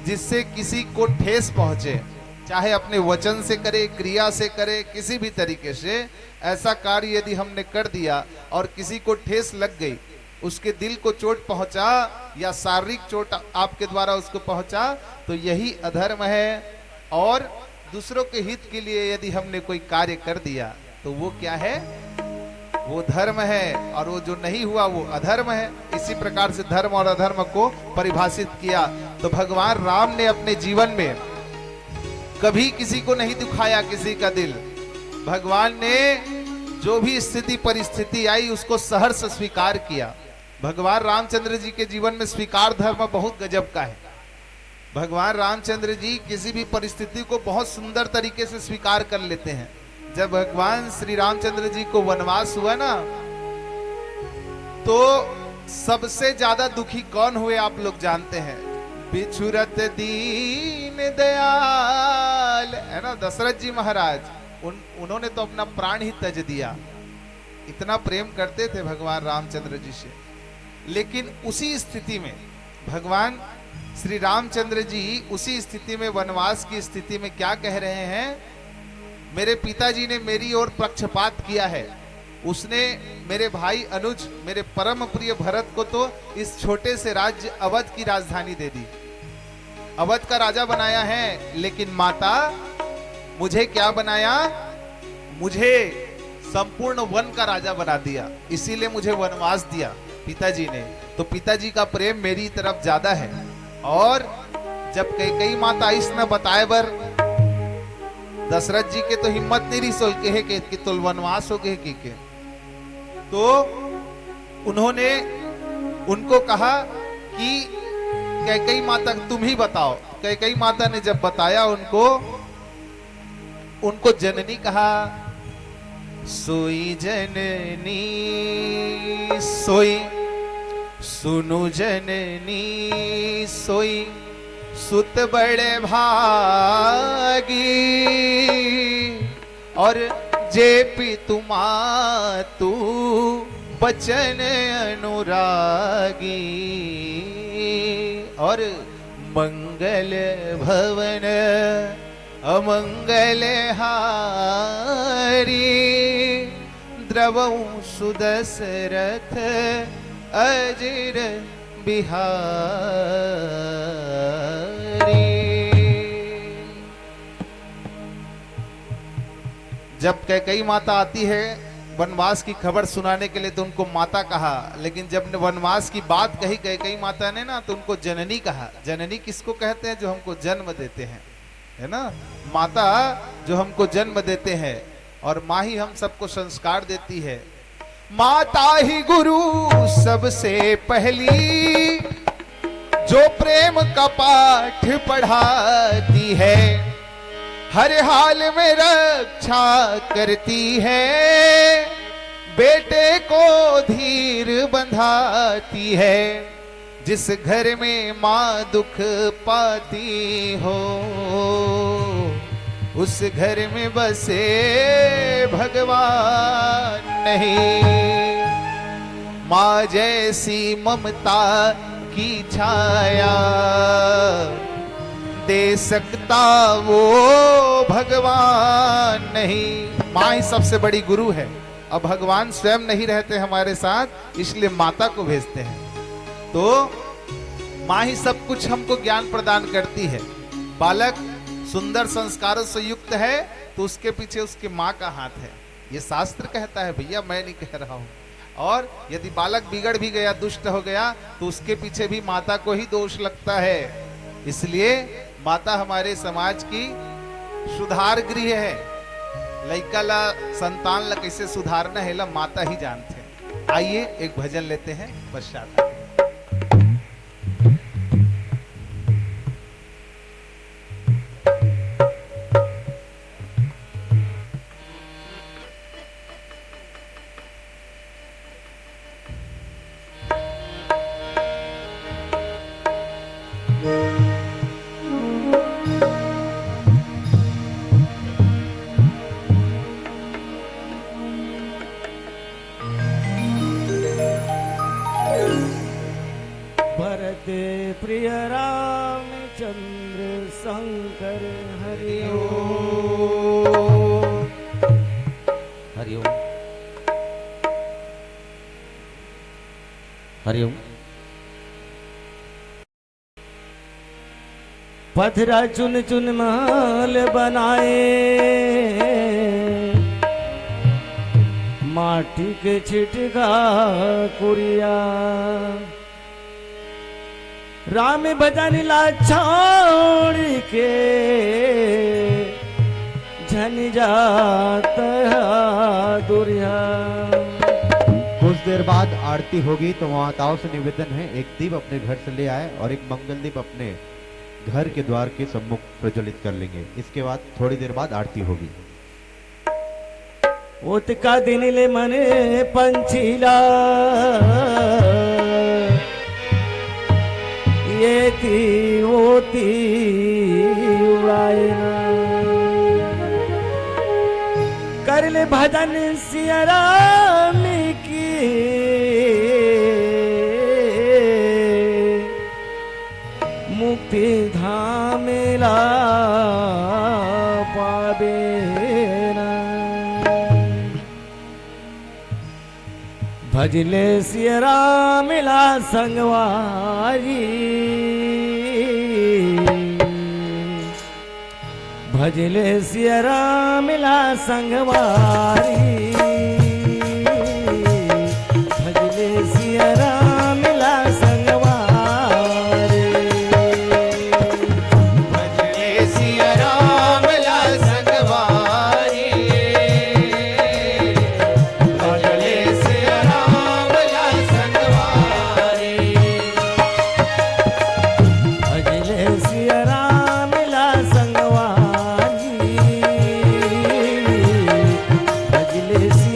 जिससे किसी को ठेस पहुंचे, चाहे अपने वचन से करे, क्रिया से करे, किसी भी तरीके से ऐसा कार्य यदि हमने कर दिया और किसी को ठेस लग गई, उसके दिल को चोट पहुंचा या शारीरिक चोट आपके द्वारा उसको पहुंचा, तो यही अधर्म है। और दूसरों के हित के लिए यदि हमने कोई कार्य कर दिया तो वो क्या है? वो धर्म है, और वो जो नहीं हुआ वो अधर्म है। इसी प्रकार से धर्म और अधर्म को परिभाषित किया। तो भगवान राम ने अपने जीवन में कभी किसी को नहीं दुखाया, किसी का दिल। भगवान ने जो भी स्थिति परिस्थिति आई उसको सहर्ष स्वीकार किया। भगवान रामचंद्र जी के जीवन में स्वीकार धर्म बहुत गजब का है। भगवान रामचंद्र जी किसी भी परिस्थिति को बहुत सुंदर तरीके से स्वीकार कर लेते हैं। जब भगवान श्री रामचंद्र जी को वनवास हुआ ना, तो सबसे ज्यादा दुखी कौन हुए आप लोग जानते हैं? बिछुरत दीन दयाल, है ना, दशरथ जी महाराज। उन्होंने तो अपना प्राण ही त्यज दिया, इतना प्रेम करते थे भगवान रामचंद्र जी से। लेकिन उसी स्थिति में भगवान श्री रामचंद्र जी उसी स्थिति में, वनवास की स्थिति में क्या कह रहे हैं? मेरे पिताजी ने मेरी ओर पक्षपात किया है। उसने मेरे भाई अनुज, मेरे परम प्रिय भरत को तो इस छोटे से राज्य अवध की राजधानी दे दी, अवध का राजा बनाया है। लेकिन माता, मुझे क्या बनाया? मुझे संपूर्ण वन का राजा बना दिया, इसीलिए मुझे वनवास दिया पिताजी ने। तो पिताजी का प्रेम मेरी तरफ ज्यादा है। और जब कई माता इस न बताए बर दशरथ जी के तो हिम्मत नहीं रही सोल के है कि तो वनवास हो गए के। तो उन्होंने उनको कहा कि कैकेयी माता तुम ही बताओ। कैकेयी माता ने जब बताया उनको जननी कहा। सोई जननी सोई, सुनु जननी सोई, सुत बड़े भागी, और जे पी तुमा तू बचन अनुरागी, और मंगल भवन अमंगल हारी, द्रवौ सुदशरथ अजिर बिहारी। जब कैकेयी माता आती है वनवास की खबर सुनाने के लिए तो उनको माता कहा, लेकिन जब वनवास की बात कही कैकेयी माता ने ना, तो उनको जननी कहा। जननी किसको कहते हैं? जो हमको जन्म देते हैं, है ना। माता जो हमको जन्म देते हैं, और माँ ही हम सबको संस्कार देती है। माता ही गुरु सबसे पहली, जो प्रेम का पाठ पढ़ाती है, हर हाल में रक्षा करती है, बेटे को धीर बंधाती है। जिस घर में माँ दुख पाती हो, उस घर में बसे भगवान नहीं। माँ जैसी ममता की छाया दे सकता वो भगवान नहीं। माँ ही सबसे बड़ी गुरु है। अब भगवान स्वयं नहीं रहते हमारे साथ, इसलिए माता को भेजते हैं। तो माँ ही सब कुछ हमको ज्ञान प्रदान करती है। बालक सुंदर संस्कारों से युक्त है तो उसके पीछे उसके माँ का हाथ है, ये शास्त्र कहता है भैया, मैं नहीं कह रहा हूँ। और यदि बालक बिगड़ भी गया, दुष्ट हो गया, तो उसके पीछे भी माता को ही दोष लगता है। इसलिए माता हमारे समाज की सुधार गृह है। लइका ला, संतान ला कैसे सुधारना है ला माता ही जानते हैं। आइए एक भजन लेते हैं पश्चात। हरिओम। पथरा चुन चुन महल बनाए, माटी के छिटका कुरिया, राम भजन ला छोड़ के झन जात दुरिया। कुछ देर बाद आरती होगी तो माताओं से निवेदन है एक दीप अपने घर से ले आए और एक मंगल दीप अपने घर के द्वार के सम्मुख प्रज्वलित कर लेंगे। इसके बाद थोड़ी देर बाद आरती होगी। ओत का दिन ले मने पंछीला, ये थी ओती उड़ाए ना, कर ले भजन सिया राम की, मुक्ति धाम ला पावे ना। भजले सिया राम ला संगवारी, भजले सिया राम ला संगवारी, भजले सिया राम ला संगवारी, भजले सिया राम ला संगवारी, भजले सिया राम ला संगवारी, भजले सिया राम ला संगवारी, भजले सिया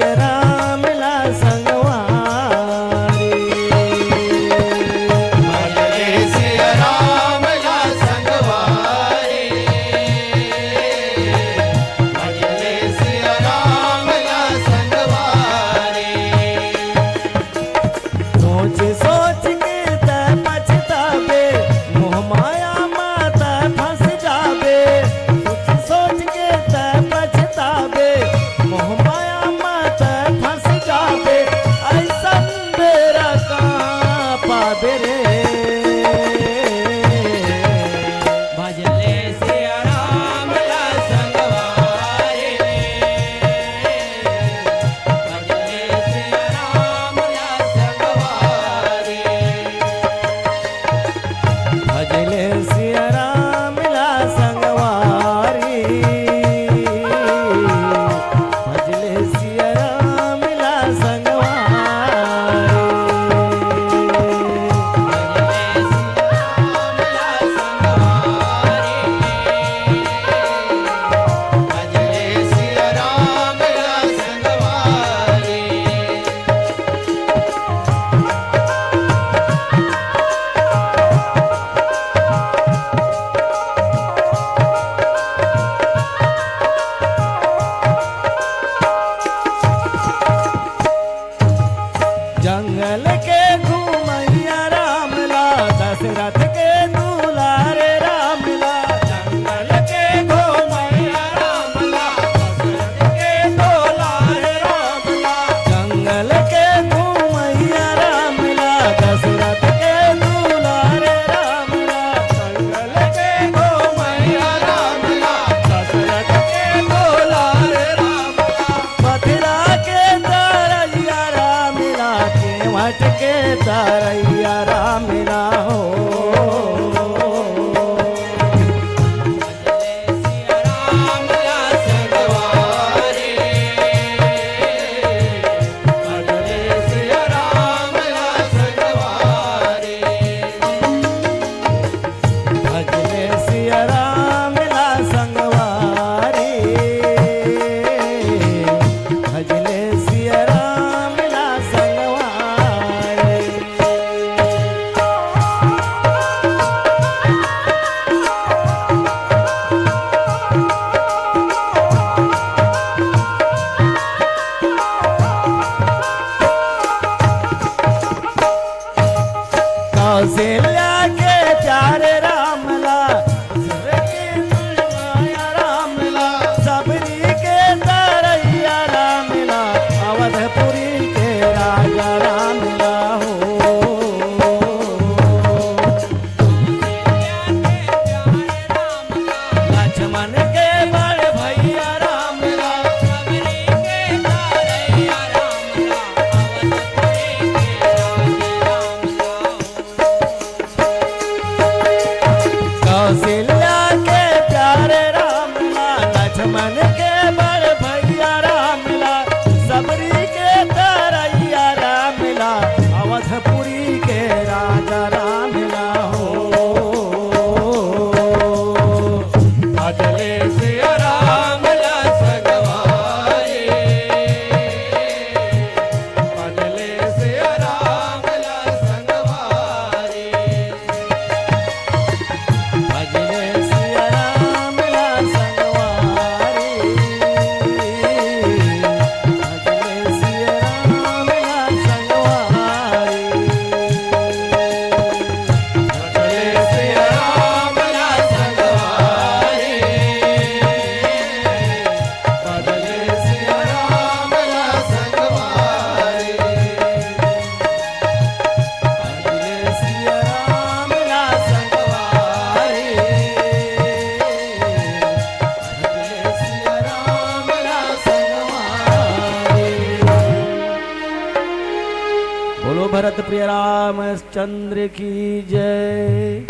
भरत प्रिय रामचंद्र की जय।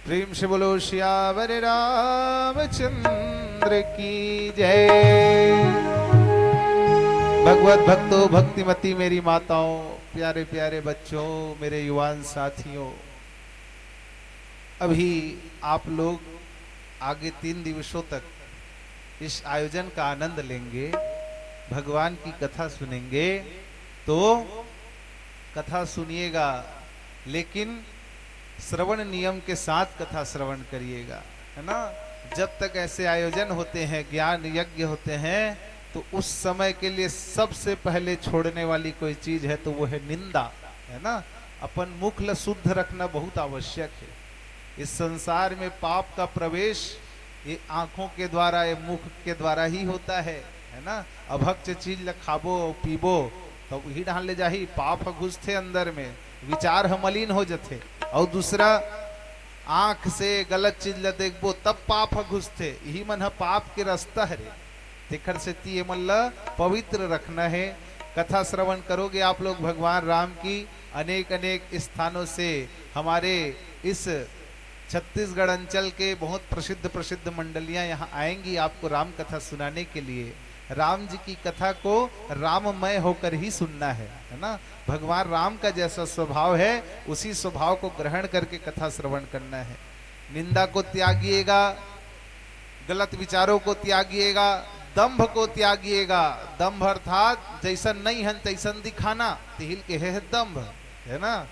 प्रेम से बोलो श्यावर रामचंद्र की जय। भगवत भक्तों, भक्तिमती मेरी माताओं, प्यारे प्यारे बच्चों, मेरे युवान साथियों, अभी आप लोग आगे 3 दिवसों तक इस आयोजन का आनंद लेंगे, भगवान की कथा सुनेंगे। तो कथा सुनिएगा, लेकिन श्रवण नियम के साथ कथा श्रवण करिएगा, है ना। जब तक ऐसे आयोजन होते हैं, ज्ञान यज्ञ होते हैं, तो उस समय के लिए सबसे पहले छोड़ने वाली कोई चीज है तो वो है निंदा, है ना। अपन मुख शुद्ध रखना बहुत आवश्यक है। इस संसार में पाप का प्रवेश ये आंखों के द्वारा, ये मुख के द्वारा ही होता है ना। अभक्ष चीज ल खाबो पीबो तो ही डाल ले जाही, पाप घुसते अंदर में, विचार मलिन हो जाते। और दूसरा, आंख से गलत चीज ल देखबो तब पाप घुसते, यही मन है पाप के रास्ता है। तेखर से ती मन पवित्र रखना है। कथा श्रवण करोगे आप लोग भगवान राम की अनेक अनेक स्थानों से, हमारे इस छत्तीसगढ़ अंचल के बहुत प्रसिद्ध प्रसिद्ध मंडलियां यहाँ आएंगी आपको राम कथा सुनाने के लिए। राम जी की कथा को राममय होकर ही सुनना है ना। भगवान राम का जैसा स्वभाव है उसी स्वभाव को ग्रहण करके कथा श्रवण करना है। निंदा को त्यागिएगा, गलत विचारों को त्यागिएगा, दंभ को त्यागिएगा। दंभ अर्थात जैसन नहीं है तैसन दिखाना, तिहिल के है दंभ, है ना।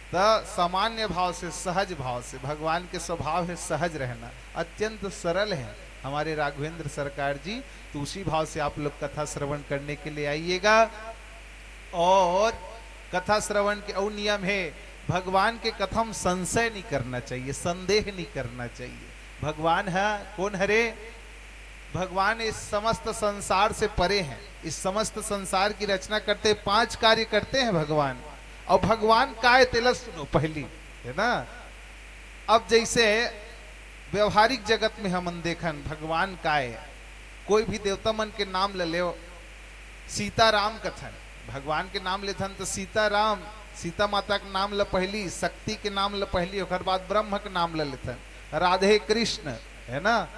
तो सामान्य भाव से, सहज भाव से, भगवान के स्वभाव है सहज रहना, अत्यंत सरल है हमारे राघवेंद्र सरकार जी। तो उसी भाव से आप लोग कथा श्रवण करने के लिए आइएगा। और कथा श्रवण के और नियम है, भगवान के कथम संशय नहीं करना चाहिए, संदेह नहीं करना चाहिए। भगवान है कौन हरे? भगवान इस समस्त संसार से परे हैं। इस समस्त संसार की रचना करते 5 कार्य करते हैं भगवान। और भगवान काय तेलस सुनो पहली, है ना। अब जैसे व्यवहारिक जगत में हम देखन भगवान काय, कोई भी देवता मन के नाम ले सीताराम कथन, भगवान के नाम लेथन तो सीताराम, सीता माता के नाम ल पहली, शक्ति के नाम ल पहली, और बाद ब्रह्म के नाम ले लेथन, राधे कृष्ण, है ना।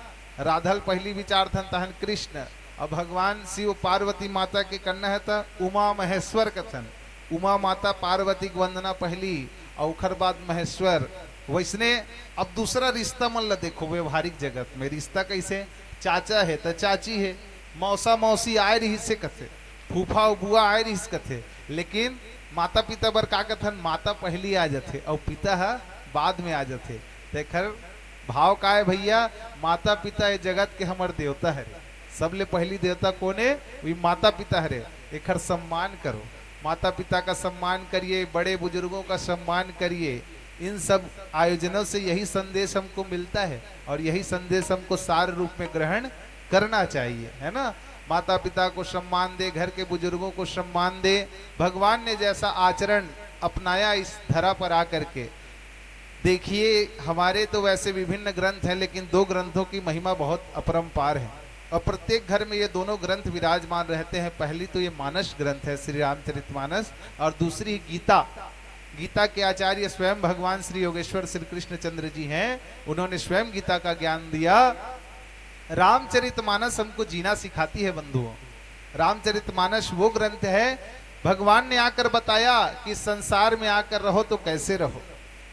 राधल पहली विचार थन तहन कृष्ण। अब भगवान शिव पार्वती माता के कन्या है तो उमा महेश्वर कथन, उमा माता पार्वती की वंदना पहली और बाद महेश्वर। वैसने अब दूसरा रिश्ता मन ला देखो व्यवहारिक जगत में, रिश्ता कैसे, चाचा है तो चाची है, मौसा मौसी आए रही से कथे, फूफा बुआ आए रही से कथे। लेकिन माता पिता बर का कथन, माता पहली आ जाते और पिता है बाद में आ जाते। देखर भाव का है भैया, माता पिता ये जगत के हमार देवता है, सबले पहली देवता कौन है? वही माता पिता है। एक सम्मान करो, माता पिता का सम्मान करिए, बड़े बुजुर्गों का सम्मान करिए। इन सब आयोजनों से यही संदेश हमको मिलता है और यही संदेश हमको सार रूप में ग्रहण करना चाहिए, है ना। माता पिता को सम्मान दे, घर के बुजुर्गों को सम्मान दे। भगवान ने जैसा आचरण अपनाया इस धरा पर आकर के, देखिए हमारे तो वैसे विभिन्न ग्रंथ हैं, लेकिन 2 ग्रंथों की महिमा बहुत अपरंपार है और प्रत्येक घर में ये दोनों ग्रंथ विराजमान रहते हैं। पहली तो ये मानस ग्रंथ है श्री रामचरितमानस, और दूसरी गीता। गीता के आचार्य स्वयं भगवान श्री योगेश्वर श्री कृष्ण चंद्र जी हैं, उन्होंने स्वयं गीता का ज्ञान दिया। रामचरितमानस हमको जीना सिखाती है बंधुओं। रामचरितमानस वो ग्रंथ है, भगवान ने आकर बताया कि संसार में आकर रहो तो कैसे रहो।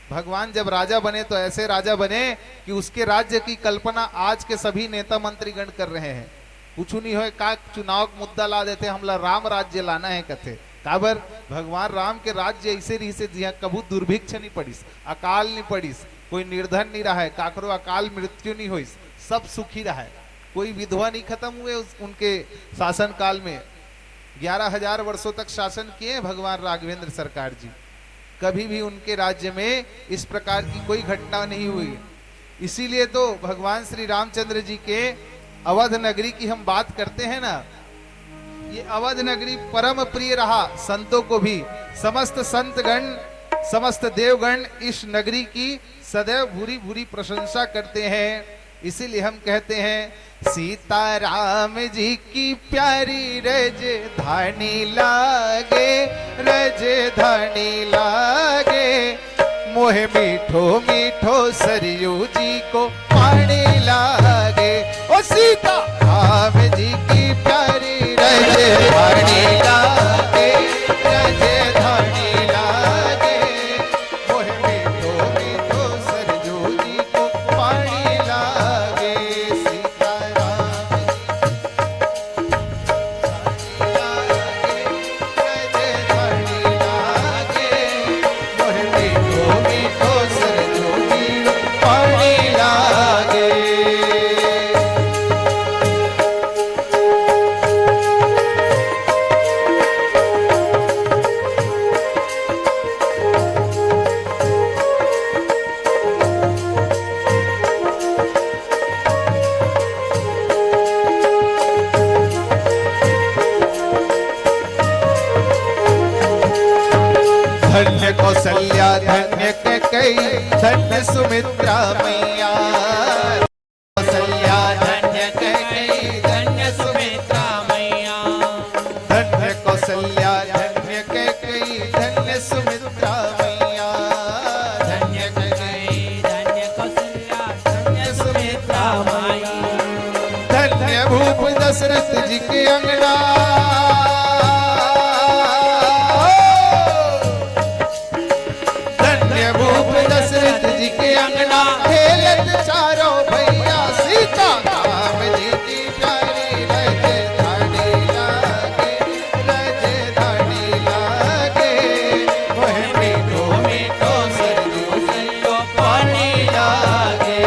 भगवान जब राजा बने तो ऐसे राजा बने कि उसके राज्य की कल्पना आज के सभी नेता मंत्रीगण कर रहे हैं। कुछ नहीं हो का चुनाव का मुद्दा ला देते, हमला राम राज्य लाना है कथे काबर। भगवान राम के राज्य ऐसे रही से जिया कभू दुर्भिक्ष नहीं पड़ीस, अकाल नहीं पड़ीस, कोई निर्धन नहीं रहा है, काकरो अकाल मृत्यु नहीं होइस, सब सुखी रहा है। कोई विधवा नहीं खत्म हुए उनके शासन काल में। 11,000 वर्षों तक शासन किए भगवान राघवेंद्र सरकार जी, कभी भी उनके राज्य में इस प्रकार की कोई घटना नहीं हुई। इसीलिए तो भगवान श्री रामचंद्र जी के अवध नगरी की हम बात करते हैं ना, ये अवध नगरी परम प्रिय रहा संतों को भी। समस्त संतगण, समस्त देवगण इस नगरी की सदैव भूरी भूरी प्रशंसा करते हैं। इसीलिए हम कहते हैं सीताराम जी की प्यारी राजधानी लागे, राजधानी लागे, मोहे मीठो मीठो सरयू जी को पानी लागे। ओ सीताराम जी की प्यारी राजधानी लागे, राजधानी लागे, मोहे मीठो मीठो सरयू जी को पानी लागे। सीताराम राजधानी लागे, मोहे मीठो मीठो सरयू जी को पानी लागे। धन्य कौशल्या धन्य कैकेयी धन्य सुमित्रा मैया। कौशल्या धन्य कैकेयी धन्य सुमित्रा मैया। धन्य कौशल्या धन्य कैकेयी धन्य सुमित्रा मैया। धन्य कैकेयी धन्य कौशल्या धन्य सुमित्रा मैया। धन्य भूप दशरथ जी के अंगना। दशरथ जी के अंगना खेलत चारों भैया। सीताराम जी की प्यारी राजधानी लागे, राजधानी लागे, मोहे मीठो मीठो सरयू जी को पानी लागे।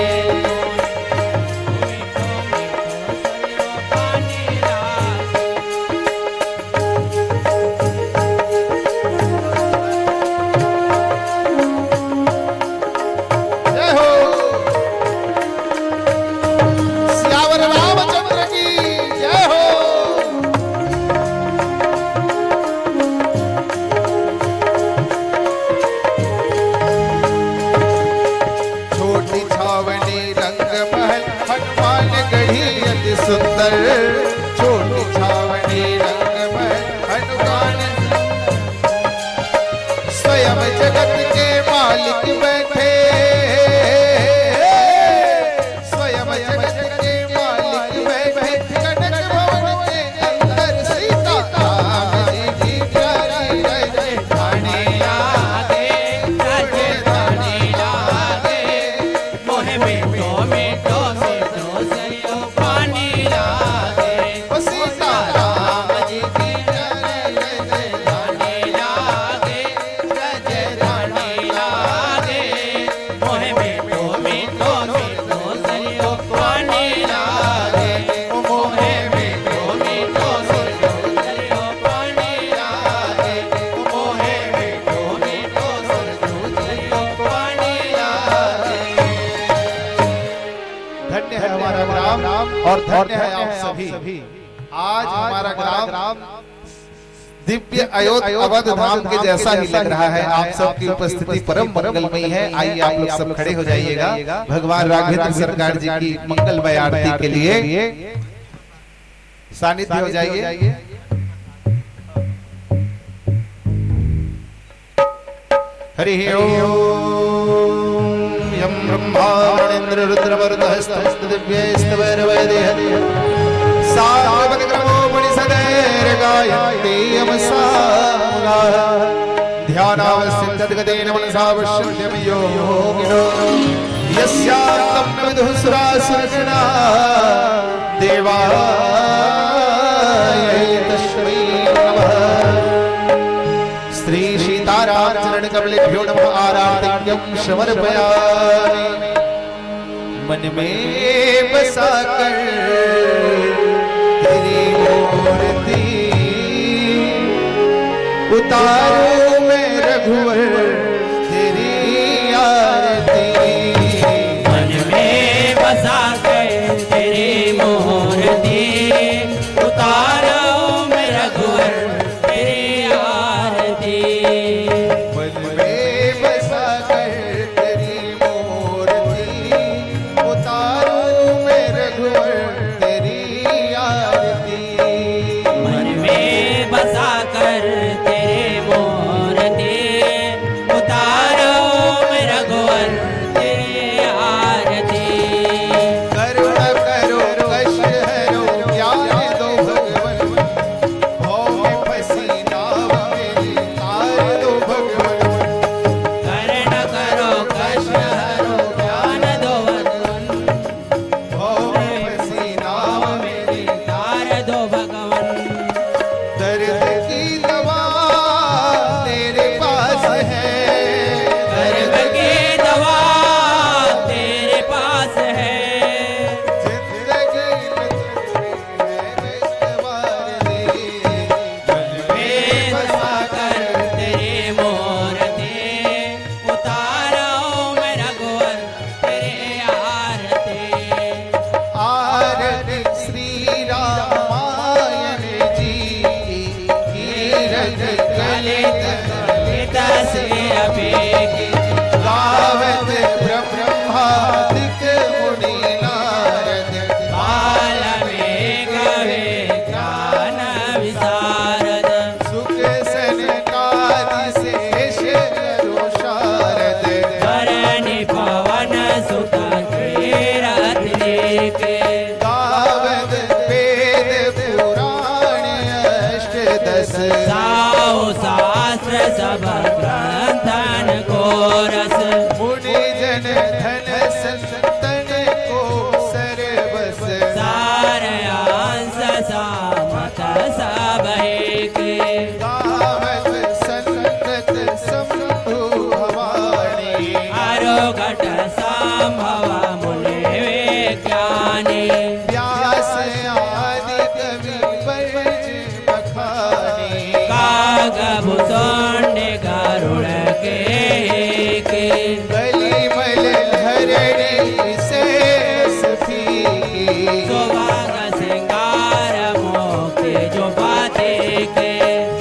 मीठो मीठो सरयू पानी लागे। जय हो सियावर रामचंद्र की जय हो। छोटी छावनी रंग महल हनुमान गढ़ी अति सुंदर। छोटी छावनी रंग महल हनुमान स्वयं जगत के मालिक बैठे। स्वयं जगत के मालिक बैठे कनक भवन के अंदर। सीताराम जी की प्यारी राजधानी लागे, राजधानी लागे, मोहे मीठो मीठो सरयू पानी लागे। ओ सीताराम जी की प्यारी राजधानी लागे, राजधानी लागे, मोहे मीठो मीठो सरयू पानी लागे। ओ मोहे मीठो मीठो सरयू पानी लागे। ओ मोहे मीठो मीठो सरयू पानी लागे। धन्य है हमारा ग्राम और धन्य है आप सभी। आज हमारा ग्राम दिव्य अयोध्या अवध धाम के जैसा ही लग रहा है। आप सबकी उपस्थिति परम मंगलमयी है। आइए आप लोग सब खड़े हो जाइएगा भगवान राघवेंद्र सरकार जी की मंगलमय आरती के लिए सानिध्य हो जाइए। हरि ओम यम ब्रह्मा वरुणेन्द्र रुद्रवरुणः स्तवस्तु दिव्यैस्तवैर्वैदेह सावग्रमो मणिसदैर् गायन्ति यमसामुगा। ध्यानावस्थितगतेन मनसा पश्यन्त्यं योगिनो यस्यान्तं न विदुः सुरासुरगणाः। देवाय तस्मै नमः। श्री सीताराम चरण कमलेभ्यो नमः। आराधन्यं समर्पयामि। मन में बसा कर तेरी मूर्ति उतारूं मैं रघुवर तेरी आरती। मन में बसा कर तेरी मूर्ति उतारूं मैं रघुवर तेरी आरती। मन में बसा कर तेरी मूर्ति उतारूं गावद वेद पुराण अष्टदश साओ शास्त्र सब ग्रंथन को रस मुनि जन धन संतन को सर्वस सार अंश सामत सब एक गावत संगत शंभु भवानी आरोगट संभव मुनि विज्ञानी व्यास आदि कवि बरज बखानी कागभूषण गरुड़ के बलिमल धरणी शेष फीकी सुभाग सिंगार मोक्ति जो बाते के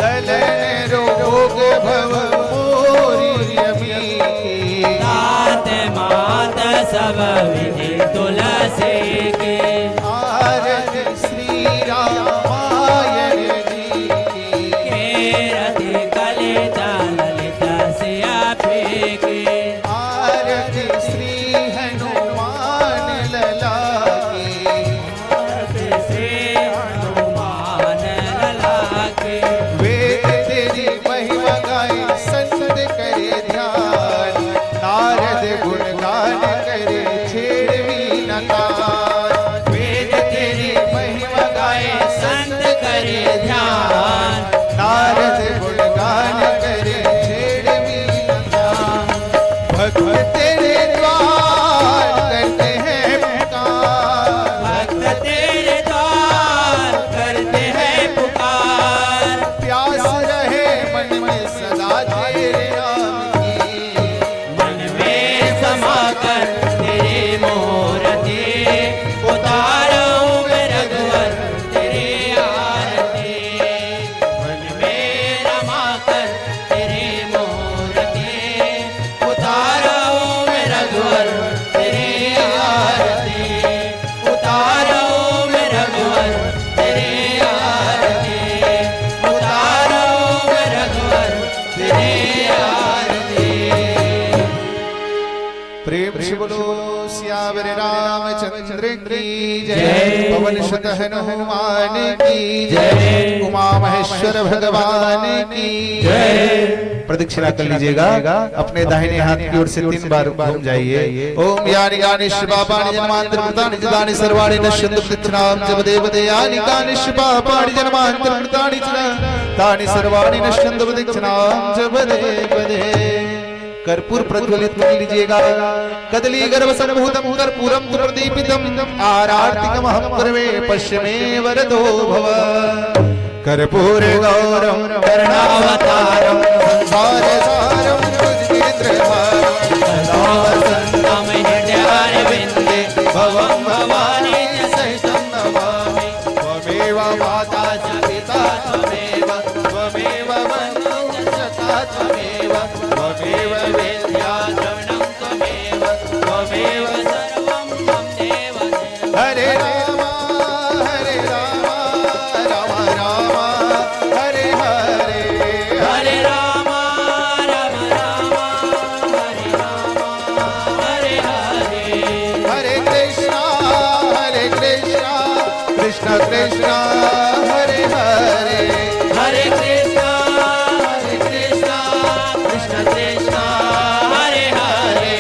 दलन रोग भव मोरी यमी तात मात सब विधि तुलसी के आरती श्री रामायण जी की केरति कलित ललित सिया फेके आरती श्री हनुमान लला की से हनुमान लला के वेद तेरी महिमा गाए संत करे ध्यान नारद गुणगान करे छेड़वी न तान वेद तेरी महिमा गाए संत करे ध्यान नारद गुणगान करे छेड़वी न तान भक्त तेरे द्वार करते हैं पुकार भक्त तेरे द्वार करते हैं पुकार प्यास रहे मन में सदा तेरे नाम की मन में समा कर तेरे मूर्ति उतारो मैं रघुवर तेरे आरती मन में रमा कर तेरे मूर्ति उतारो मैं रघुवर तेरे आरती उतारो मैं रघुवर तेरे आरती उतारो मैं रघुवर तेरे आरती प्रेम से बोलो सियावर रामचंद्र की जय जय। पवन सुत हनुमान की जय। जय उमा महेश्वर भगवान की जय। प्रदक्षिणा कर लीजिएगा अपने दाहिने हाथ की ओर से 3 बार घूम जाइए ओम यानि गानि शिवापाणि जन्मांतर कृतानि जदानि सर्वाणि नश्यन्तु प्रदक्षिणां जप देवते यानि गानि शिवापाणि जन्मांतर कृतानि तानि सर्वाणि नश्यन्तु प्रदक्षिणां जप देवते कर्पूर प्रज्वलित कर लीजिएगा कदली गर्भ संभूतम कर्पूरम तु प्रदीपितम आरार्तिकम हम कर्मे पश्चिमे वरदो भव कर्पूर गौरम करुणावतारम संसार सारम तुझकेन्द्रभारम सदा वसन्तं हृदयारविन्दे भवं भवानी सहितं नमामि त्वमेव माता च पिता त्वमेव त्वमेव बन्धुः सखा त्वमेव त्वमेव विद्या द्रविणं त्वमेव त्वमेव सर्वं मम देव देव हरे राम राम राम हरे हरे हरे राम राम राम हरे राम हरे हरे हरे कृष्णा कृष्ण कृष्ण हरे हरे हरे कृष्णा कृष्ण कृष्ण हरे हरे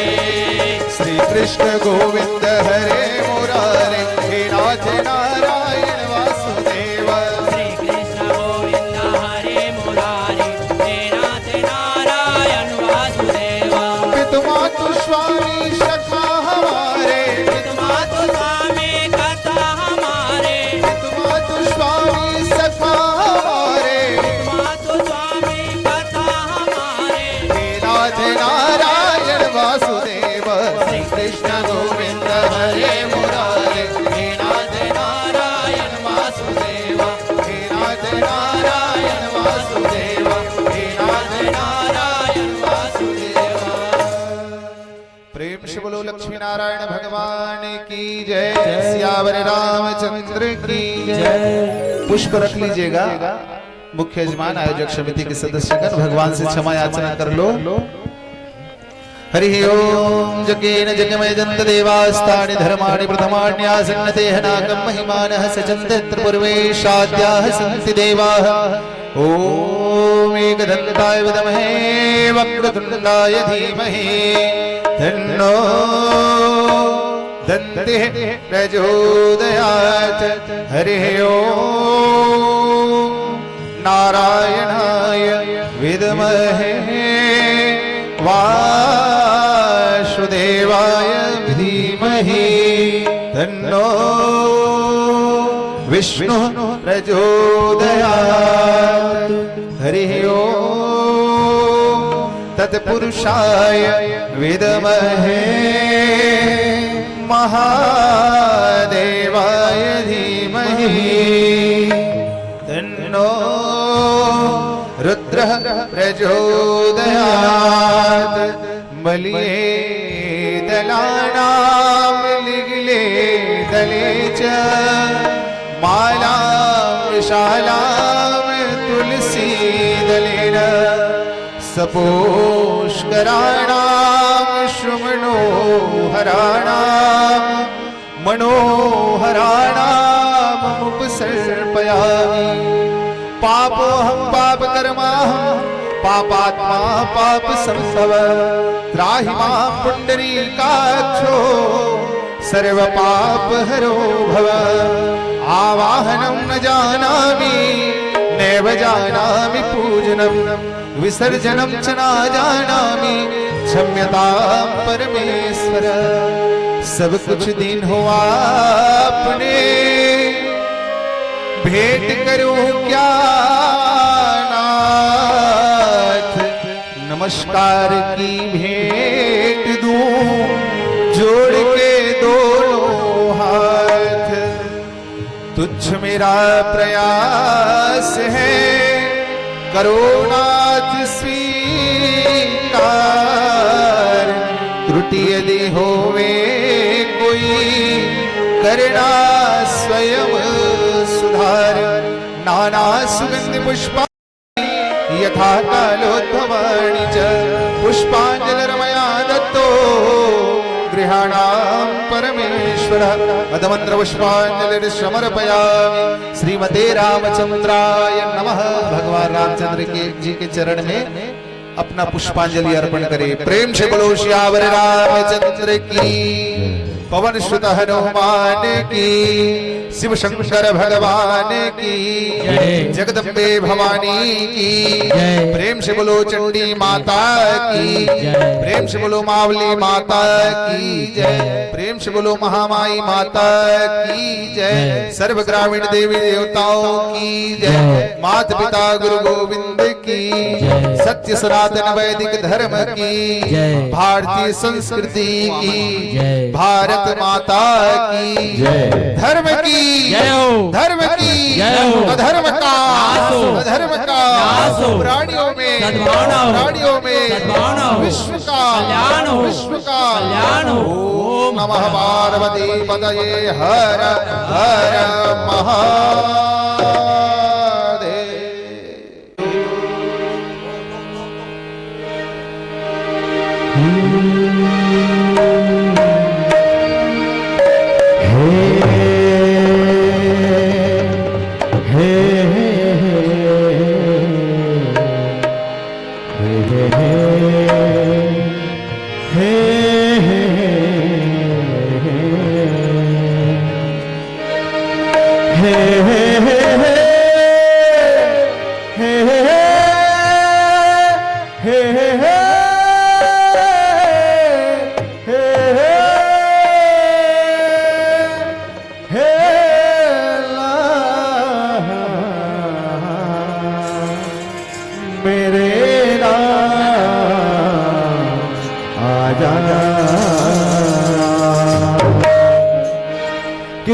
श्री कृष्ण गोविंद हरे मुरारे हे नाथ नारायण वासुदेव श्री कृष्ण गोविंद हरे मुरारी हे नाथ नारायण वासुदेव पितुमातु स्वामी सखा हमारे पितुमातु स्वामी कथा हमारे पितुमातु स्वामी सखा हमारे पितुमातु स्वामी कथा हमारे हे नाथ नारायण वासुदेव श्री कृष्ण गोविंद हरे मुरारे हे नाथ नारायण वासुदेव हे नाथ नारायण वासुदेव हे नाथ नारायण वासुदेव प्रेम से बोलो लक्ष्मी नारायण भगवान की जय सियावर रामचंद्र की जय पुष्प रख लीजिएगा मुख्य यजमान आयोजक समिति के सदस्यगण भगवान से क्षमा याचना कर लो हरि ओम जगेन जगमयजन्त देवास्तानि धर्माणि प्रथमान्यासन्नतेह नाकं महिमानः सचन्ते पूर्वेशाद्याः सन्ति देवाः ओम एकदन्ताय विद्महे वक्रतुण्डाय धीमहि तन्नो दन्तिः प्रचोदयात् हरि ओम नारायणाय विद्महे वासुदेवाय धीमहि तन्नो विष्णु प्रचोदयात् हरि ओम तत्पुरुषाय विद्महे महादेवाय धीमहि तन्नो रुद्रः प्रचोदयात् बलिये दलानां लिगिले दले च मालां विशालां तुलसी दलेन सपोष्कराणां शुमनोहराणां मनोहराणामुपसर्पयामि पापोऽहं पापकर्माहं पापात्मा पाप संभव त्राहि मां पुण्डरीकाक्षो सर्व पाप हरो भव आवाहनं न जानामि नैव जानामि पूजनं विसर्जनं च न जानामि क्षम्यतां परमेश्वर सब कुछ दीन हो आपने भेंट करूं क्या नाथ नमस्कार की भेंट दूं जोड़ के दोनों हाथ तुच्छ मेरा प्रयास है करो नाथ स्वीकार त्रुटि यदि होवे कोई करना स्वयं सुधार नाना सुगंधि पुष्पा यथा कालोद्भवाणि च पुष्पाञ्जलिर्मया दत्तो गृहाणां परमेश्वरः अदमन्त्र पुष्पाञ्जलिर्समर्पयामि श्रीमते रामचंद्राय नमः। भगवान रामचंद्र जी के चरण में अपना पुष्पांजलि अर्पण करे। प्रेम से बोलो श्यावर रामचंद्र की, पवन सुत हनुमान की, शिव शंकर भगवान की, जगदम्बे भवानी की, प्रेम से बोलो चंडी माता की, प्रेम से बोलो मावली माता की जय, प्रेम से बोलो महामाई माता की जय, सर्व ग्रामीण देवी देवताओं की जय, माता पिता गुरु गोविंद की, सत्य सनातन वैदिक धर्म की, भारतीय संस्कृति की, भारत माता की धर्म की, धर्म की, अधर्म का, अधर्म का, प्राणियों में, प्राणियों में, विश्व का, विश्व का, ओम नमः पार्वती पतये हर हर महादेव।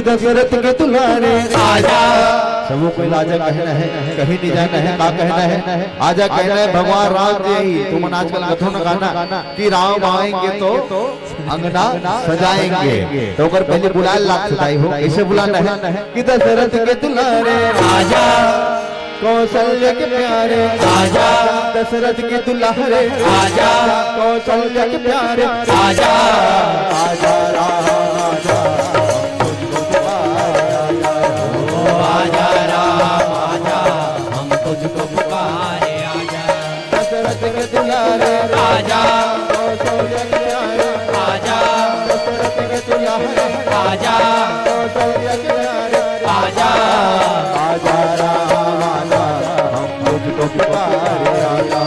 दशरथ के दुलारे आजा, सबों को लाजा कहना है, कहीं नहीं जाना है, का कहना है, आजा कहना है भगवान राम जी। तुम आजकल कथो न गाना कि राम आएंगे तो अंगना सजाएंगे, तो अगर पहले बुला लाख सजाई हो, ऐसे बुलाना है कि दशरथ के दुलारे आजा, कौशल्य के प्यारे आजा दशरथ के दुल्हरे आजा कौशल्य के प्यारे आजा आजा राम आजा आजा राम आजा हम तुझको पुकारे आजा दशरथ के दुल्हरे आजा कौशल्य के प्यारे आजा दशरथ के दुल्हरे आजा कौशल्य के प्यारे आजा आजा राम आजा हम तुझको पुकारे आजा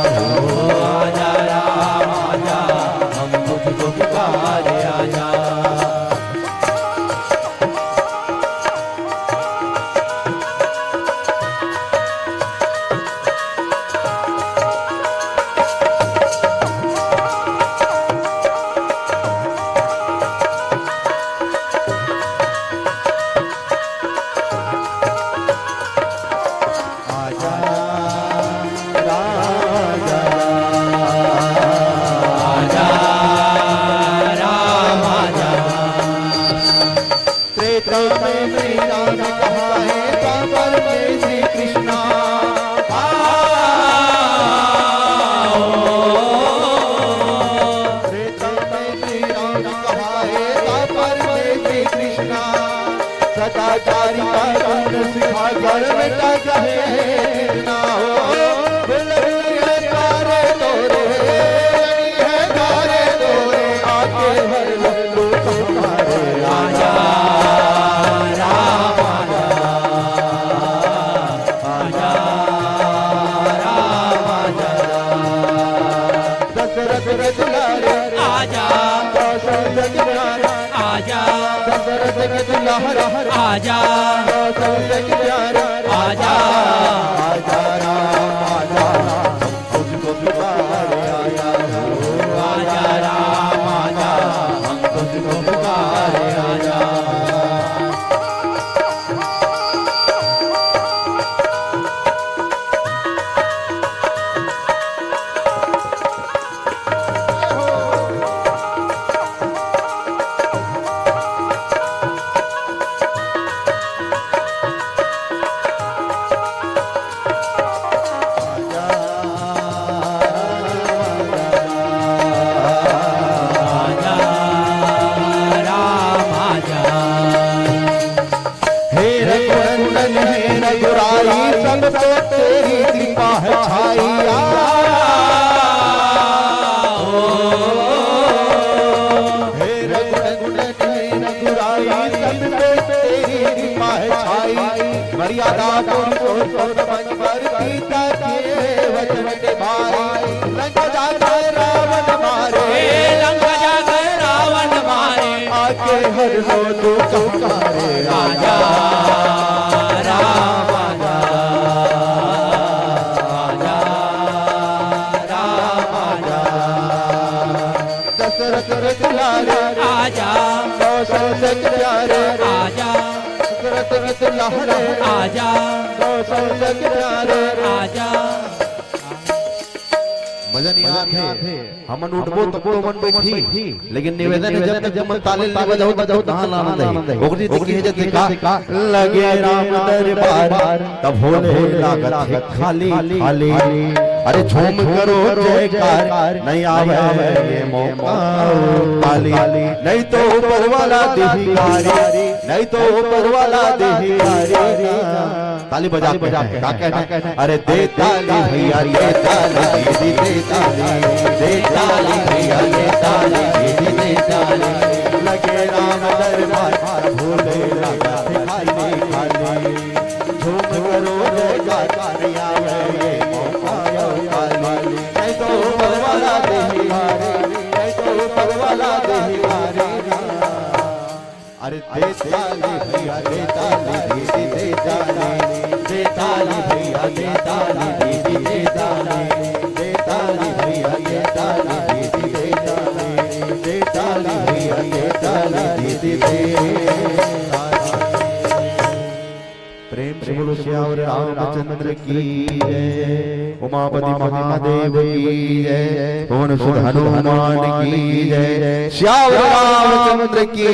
आजा राम आजा हम तुझको पुकारे आजा आजा राजा आजा राम आजा त्रेता में श्री राम कहा है द्वापर में श्री कृष्णा त्रेता में श्री राम कहा है द्वापर में श्री कृष्णा सदाचारी का गुण सिखा घर बेटा कहे ना हो बुलंदी है तारे तोरे है तारे तोरे आके हर लल्लू तुम्हारे आजा राम आजा राम आजा दशरथ के दुलारे आजा कौशल्य के प्यारे आजा दशरथ के दुलारे आजा कौशल्य के प्यारे आजा आजा राम आजा तुझको पुकारे आजा आजा राम आजा हम तुझको पुकारे आजा आजा राम आजा हे रघुनंदन हे रघुराई सब पे तेरी कृपा है छाई हे रघुनंदन हे रघुराई सब पे तेरी कृपा है छाई मर्यादा को समझ कर सीता के वचन के भाई लंका जाकर रावण मारे लंका जाकर रावण मारे आके हर लो तू पुकारे आजा राम आजा आजा राम आजा दशरथ के दुलारे आजा कौशल्य के प्यारे आजा दशरथ के दुलारे आजा कौशल्य के प्यारे आजा मजा नहीं आते हम उठबो तब तो मन बैठी लेकिन निवेदन है जब तक जब ताले ना बजाओ बजाओ तहां आनंद है ओकरी दिखी है जब देखा लगे राम दरबार तब होले लागत है खाली खाली अरे झूम करो जयकार नहीं आवे ये मौका पाली नहीं तो ऊपर वाला देहिकारी नहीं तो ऊपर वाला देहिकारी ताली बजा बजा क्या कहना अरे दे ताली भैया ये ताली दे ताली भैया ये ताली दे ताली लगे राम दरबार भोले लगा खाली खाली झूम करो जयकार आवे ये मौका पाली नहीं तो ऊपर वाला देहिकारी नहीं तो ऊपर वाला देहिकारी अरे दे ताली भैया दे ताली दे ताली भैया दे ताली दे ताली भैया दे ताली दे ताली भैया दे ताली दे प्रेम से बोलो श्याम रामचंद्र की जय उमापति महादेव की जय पवन सुत हनुमान की जय श्याम रामचंद्र की